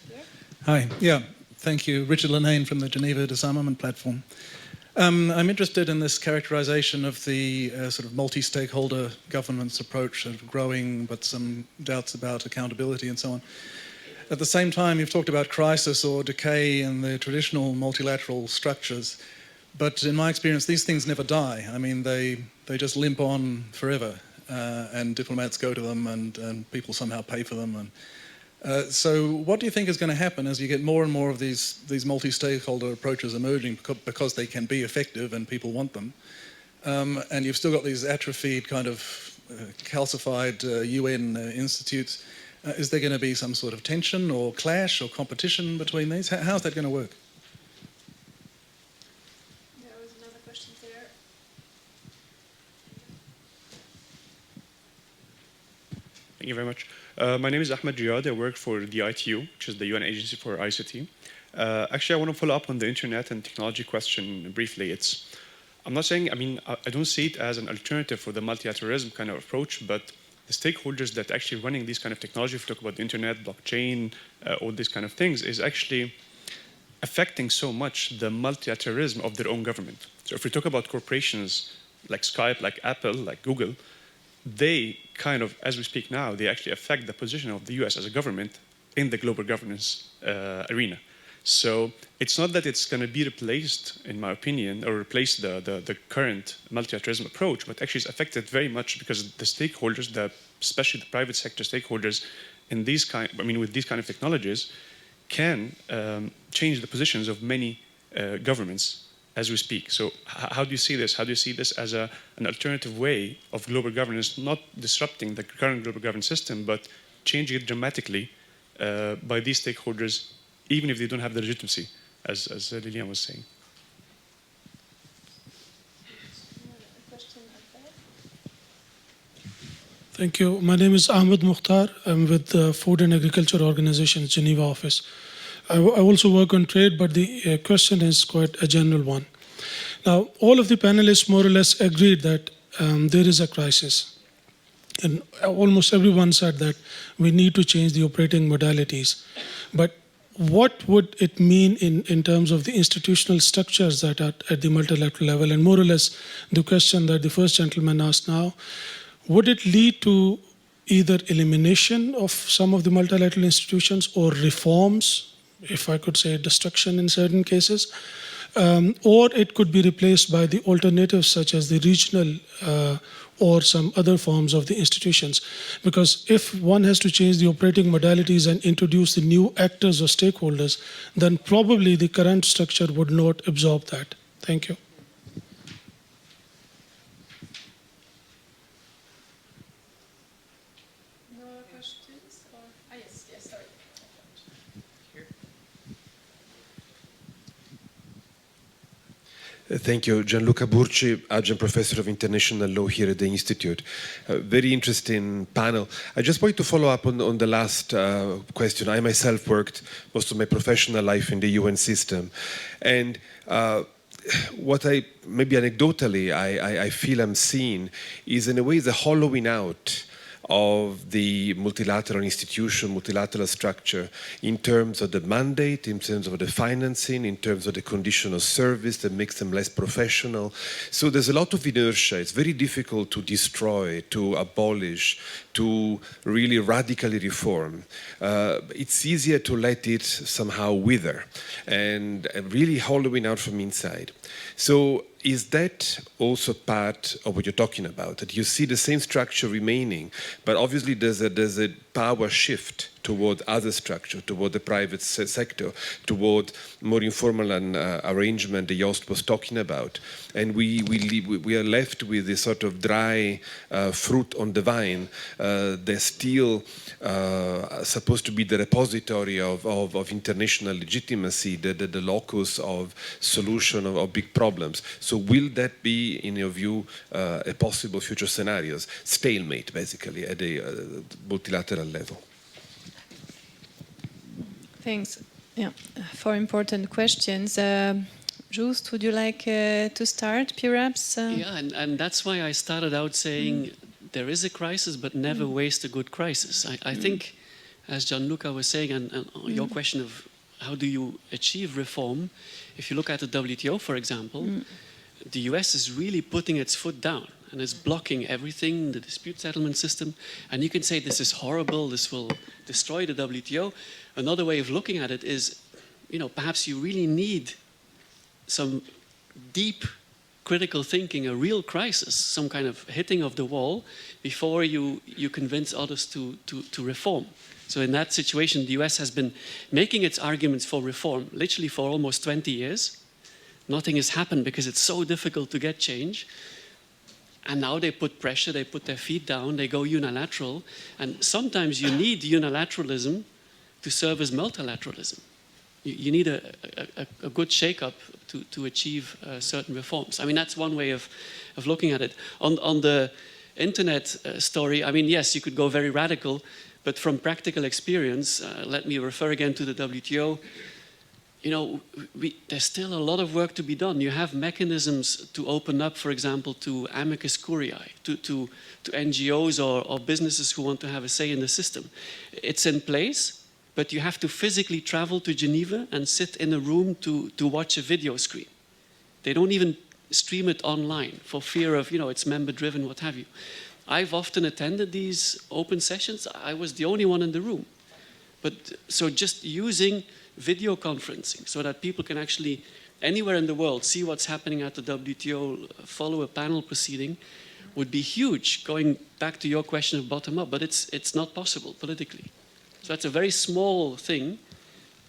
here. Hi, yeah, thank you. Richard Linane from the Geneva Disarmament Platform. I'm interested in this characterization of the sort of multi-stakeholder governance approach, sort of growing, but some doubts about accountability and so on. At the same time, you've talked about crisis or decay in the traditional multilateral structures, but in my experience, these things never die. I mean, they just limp on forever, and diplomats go to them, and people somehow pay for them. And so what do you think is going to happen as you get more and more of these multi-stakeholder approaches emerging because they can be effective and people want them? And you've still got these atrophied kind of calcified UN institutes. Is there going to be some sort of tension or clash or competition between these? How's that going to work? There was another question there. Thank you very much. My name is Ahmed Riyad. I work for the ITU, which is the UN Agency for ICT. Actually, I want to follow up on the internet and technology question briefly. I'm not saying, I don't see it as an alternative for the multilateralism kind of approach, but the stakeholders that are actually running these kind of technology, if you talk about the internet, blockchain, all these kind of things, is actually affecting so much the multilateralism of their own government. So if we talk about corporations like Skype, like Apple, like Google, they kind of, as we speak now, they actually affect the position of the US as a government in the global governance arena. So it's not that it's going to be replaced, in my opinion, or replace the current multilateralism approach, but actually it's affected very much because the stakeholders, especially the private sector stakeholders, with these kind of technologies, can change the positions of many governments as we speak. So how do you see this? How do you see this as an alternative way of global governance, not disrupting the current global governance system, but changing it dramatically by these stakeholders, even if they don't have the legitimacy, as Liliana was saying? Thank you. My name is Ahmed Mukhtar. I'm with the Food and Agriculture Organization's Geneva office. I also work on trade, but the question is quite a general one. Now, all of the panelists more or less agreed that there is a crisis. And almost everyone said that we need to change the operating modalities. But what would it mean in terms of the institutional structures that are at the multilateral level? And more or less the question that the first gentleman asked now, would it lead to either elimination of some of the multilateral institutions or reforms, if I could say destruction in certain cases, or it could be replaced by the alternatives such as the regional or some other forms of the institutions? Because if one has to change the operating modalities and introduce the new actors or stakeholders, then probably the current structure would not absorb that. Thank you. Thank you. Gianluca Burci, Adjunct Professor of International Law here at the Institute. Very interesting panel. I just wanted to follow up on the last question. I myself worked most of my professional life in the UN system. And what maybe anecdotally, I feel I'm seeing is in a way the hollowing out of the multilateral institution, multilateral structure in terms of the mandate, in terms of the financing, in terms of the condition of service that makes them less professional. So there's a lot of inertia. It's very difficult to destroy, to abolish, to really radically reform. It's easier to let it somehow wither and really hollowing out from inside. So is that also part of what you're talking about? That you see the same structure remaining, but obviously there's a power shift toward other structure, toward the private sector, toward more informal arrangement that Joost was talking about. And we are left with this sort of dry fruit on the vine. They're still supposed to be the repository of international legitimacy, the locus of solution of big problems. So will that be, in your view, a possible future scenarios? Stalemate, basically, at a multilateral level. Thanks. Yeah, for important questions. Joost, would you like to start, perhaps? Yeah, and that's why I started out saying there is a crisis, but never waste a good crisis. I think, as Gianluca was saying, and your question of how do you achieve reform, if you look at the WTO, for example, the US is really putting its foot down and is blocking everything, the dispute settlement system. And you can say this is horrible, this will destroy the WTO. Another way of looking at it is, perhaps you really need some deep critical thinking, a real crisis, some kind of hitting of the wall before you convince others to reform. So in that situation, the US has been making its arguments for reform literally for almost 20 years. Nothing has happened because it's so difficult to get change. And now they put pressure, they put their feet down, they go unilateral. And sometimes you need unilateralism to serve as multilateralism. You need a good shake-up to achieve certain reforms. I mean, that's one way of looking at it. On the internet story, I mean, yes, you could go very radical, but from practical experience, let me refer again to the WTO. There's still a lot of work to be done. You have mechanisms to open up, for example, to amicus curiae, to NGOs or businesses who want to have a say in the system. It's in place, but you have to physically travel to Geneva and sit in a room to watch a video screen. They don't even stream it online for fear of, it's member-driven, what have you. I've often attended these open sessions. I was the only one in the room. So just using video conferencing so that people can actually, anywhere in the world, see what's happening at the WTO, follow a panel proceeding, would be huge, going back to your question of bottom-up, but it's not possible politically. So that's a very small thing,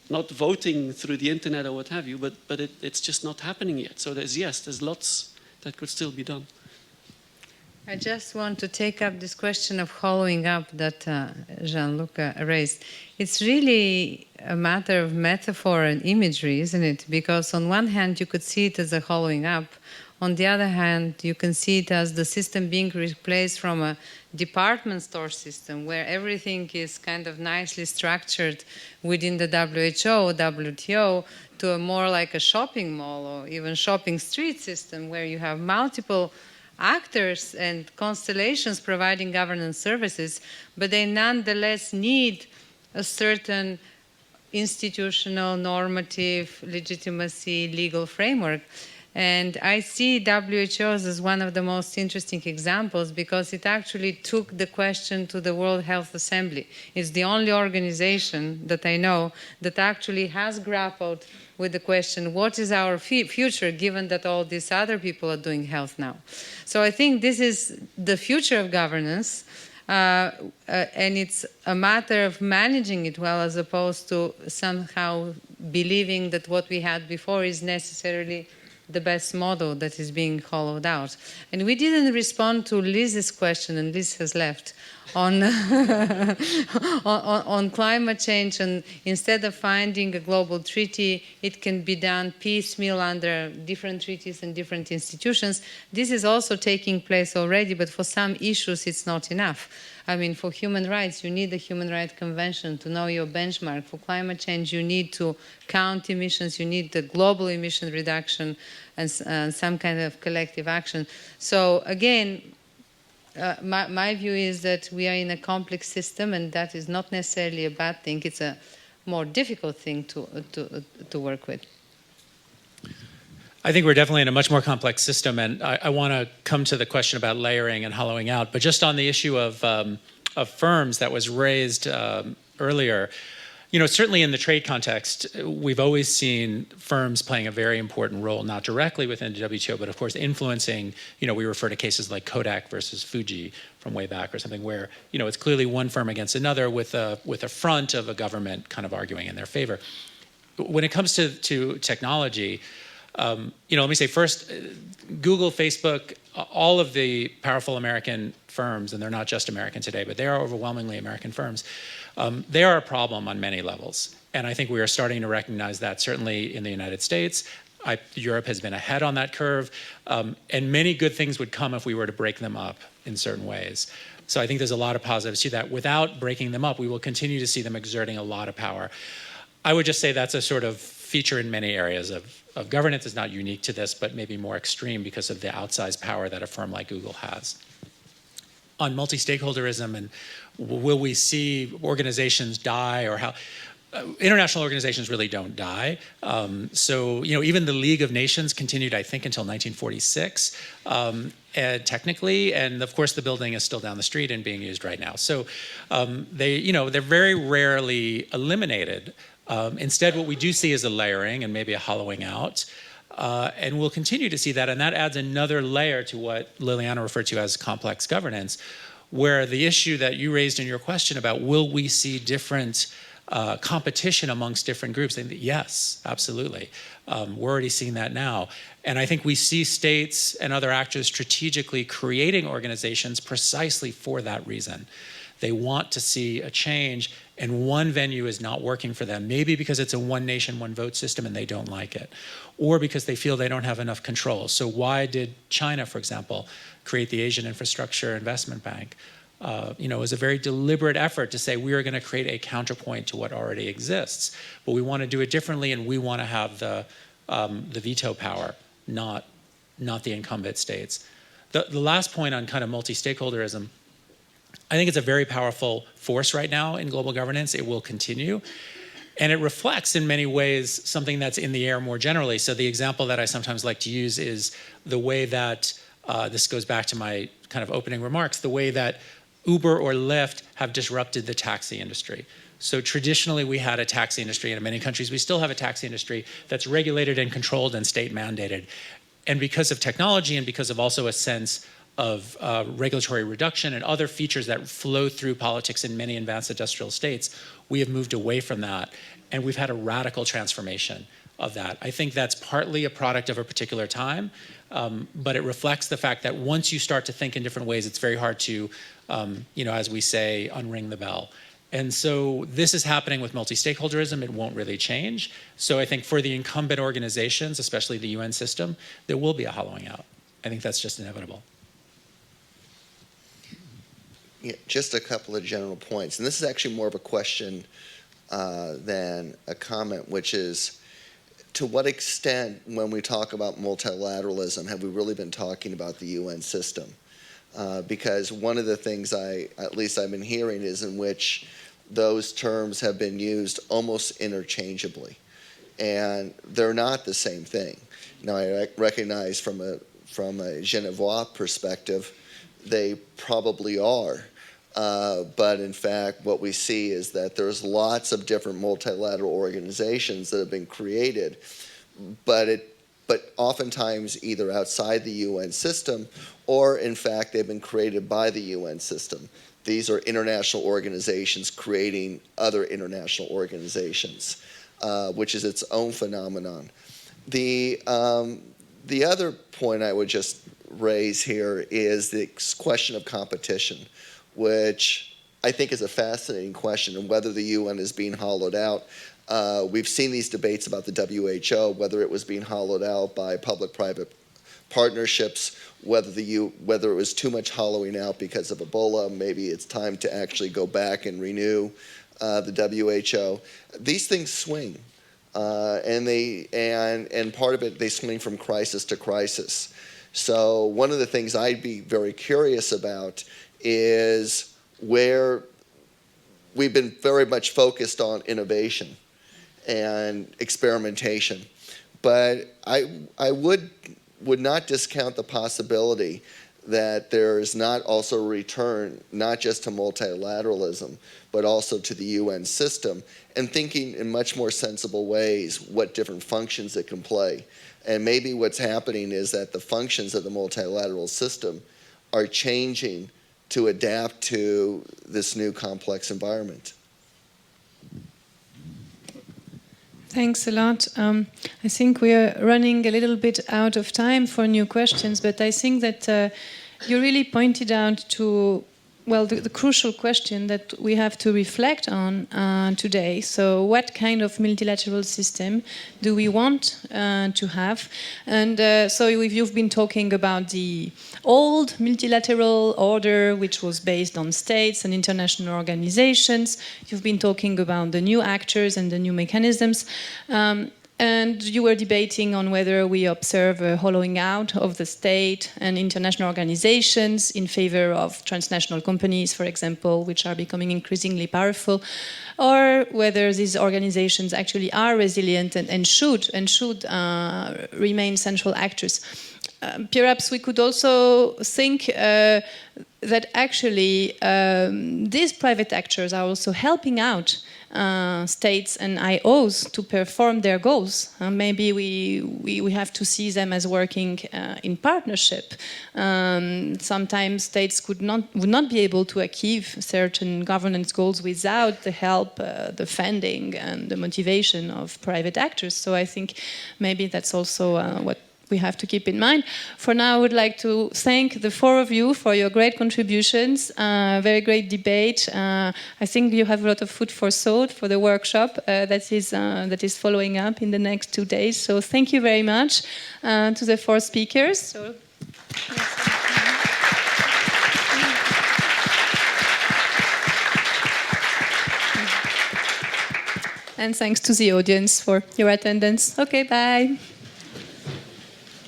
not voting through the internet or what have you, but it's just not happening yet. So there's lots that could still be done. I just want to take up this question of hollowing up that Gianluca raised. It's really a matter of metaphor and imagery, isn't it? Because on one hand, you could see it as a hollowing up. On the other hand, you can see it as the system being replaced from a department store system where everything is kind of nicely structured within the WHO, WTO, to a more like a shopping mall or even shopping street system where you have multiple actors and constellations providing governance services, but they nonetheless need a certain institutional, normative, legitimacy, legal framework. And I see WHOs as one of the most interesting examples because it actually took the question to the World Health Assembly. It's the only organization that I know that actually has grappled with the question, what is our future, given that all these other people are doing health now? So I think this is the future of governance, and it's a matter of managing it well as opposed to somehow believing that what we had before is necessarily the best model that is being hollowed out. And we didn't respond to Liz's question, and Liz has left, on, on climate change. And instead of finding a global treaty, it can be done piecemeal under different treaties and different institutions. This is also taking place already, but for some issues it's not enough. I mean, for human rights, you need the Human Rights Convention to know your benchmark. For climate change, you need to count emissions, you need the global emission reduction and some kind of collective action. So again, my view is that we are in a complex system, and that is not necessarily a bad thing. It's a more difficult thing to work with. I think we're definitely in a much more complex system, and I want to come to the question about layering and hollowing out. But just on the issue of firms that was raised earlier, you know, certainly in the trade context, we've always seen firms playing a very important role, not directly within the WTO, but of course influencing, you know, we refer to cases like Kodak versus Fuji from way back or something where, you know, it's clearly one firm against another with a front of a government kind of arguing in their favor. When it comes to technology, you know, let me say first, Google, Facebook, all of the powerful American firms, and they're not just American today, but they are overwhelmingly American firms, they are a problem on many levels. And I think we are starting to recognize that certainly in the United States. Europe has been ahead on that curve, and many good things would come if we were to break them up in certain ways. So I think there's a lot of positives to that. Without breaking them up, we will continue to see them exerting a lot of power. I would just say that's a sort of feature in many areas of governance. Is not unique to this, but maybe more extreme because of the outsized power that a firm like Google has. On multi-stakeholderism and will we see organizations die or how? International organizations really don't die. So, you know, even the League of Nations continued, I think, until 1946, technically, and of course the building is still down the street and being used right now. So they're very rarely eliminated. Instead, what we do see is a layering and maybe a hollowing out. And we'll continue to see that, and that adds another layer to what Liliana referred to as complex governance, where the issue that you raised in your question about will we see different competition amongst different groups, and yes, absolutely. We're already seeing that now. And I think we see states and other actors strategically creating organizations precisely for that reason. They want to see a change, and one venue is not working for them, maybe because it's a one nation, one vote system and they don't like it, or because they feel they don't have enough control. So why did China, for example, create the Asian Infrastructure Investment Bank? It was a very deliberate effort to say we are going to create a counterpoint to what already exists, but we want to do it differently, and we want to have the veto power, not the incumbent states. The last point on kind of multi-stakeholderism, I think it's a very powerful force right now in global governance. It will continue. And it reflects in many ways something that's in the air more generally. So the example that I sometimes like to use is the way that, this goes back to my kind of opening remarks, the way that Uber or Lyft have disrupted the taxi industry. So traditionally we had a taxi industry, and in many countries we still have a taxi industry that's regulated and controlled and state mandated. And because of technology and because of also a sense of regulatory reduction and other features that flow through politics in many advanced industrial states, we have moved away from that, and we've had a radical transformation of that. I think that's partly a product of a particular time, but it reflects the fact that once you start to think in different ways, it's very hard to, as we say, unring the bell. And so this is happening with multi-stakeholderism. It won't really change. So I think for the incumbent organizations, especially the UN system, there will be a hollowing out. I think that's just inevitable. Yeah, just a couple of general points, and this is actually more of a question than a comment, which is, to what extent, when we talk about multilateralism, have we really been talking about the UN system? Because one of the things at least I've been hearing is in which those terms have been used almost interchangeably, and they're not the same thing. Now, I recognize from a Genevois perspective, they probably are. But in fact, what we see is that there's lots of different multilateral organizations that have been created, but oftentimes either outside the UN system, or in fact, they've been created by the UN system. These are international organizations creating other international organizations, which is its own phenomenon. The the other point I would just raise here is the question of competition, which I think is a fascinating question, and whether the UN is being hollowed out. We've seen these debates about the WHO, whether it was being hollowed out by public-private partnerships, whether it was too much hollowing out because of Ebola. Maybe it's time to actually go back and renew the WHO. These things swing, and part of it, they swing from crisis to crisis. So one of the things I'd be very curious about is where we've been very much focused on innovation and experimentation, but I would not discount the possibility that there is not also a return, not just to multilateralism, but also to the UN system, and thinking in much more sensible ways what different functions it can play. And maybe what's happening is that the functions of the multilateral system are changing to adapt to this new complex environment. Thanks a lot. I think we are running a little bit out of time for new questions, but I think that you really pointed out to, well, the crucial question that we have to reflect on today. So what kind of multilateral system do we want to have? And so you've been talking about the old multilateral order, which was based on states and international organizations. You've been talking about the new actors and the new mechanisms. And you were debating on whether we observe a hollowing out of the state and international organizations in favor of transnational companies, for example, which are becoming increasingly powerful, or whether these organizations actually are resilient and should remain central actors. Perhaps we could also think that actually these private actors are also helping out states and IOs to perform their goals. Maybe we have to see them as working in partnership. Sometimes states would not be able to achieve certain governance goals without the help, the funding, and the motivation of private actors. So I think maybe that's also what we have to keep in mind. For now, I would like to thank the four of you for your great contributions, very great debate. I think you have a lot of food for thought for the workshop that is following up in the next 2 days. So thank you very much to the four speakers. So, and thanks to the audience for your attendance. Okay, bye.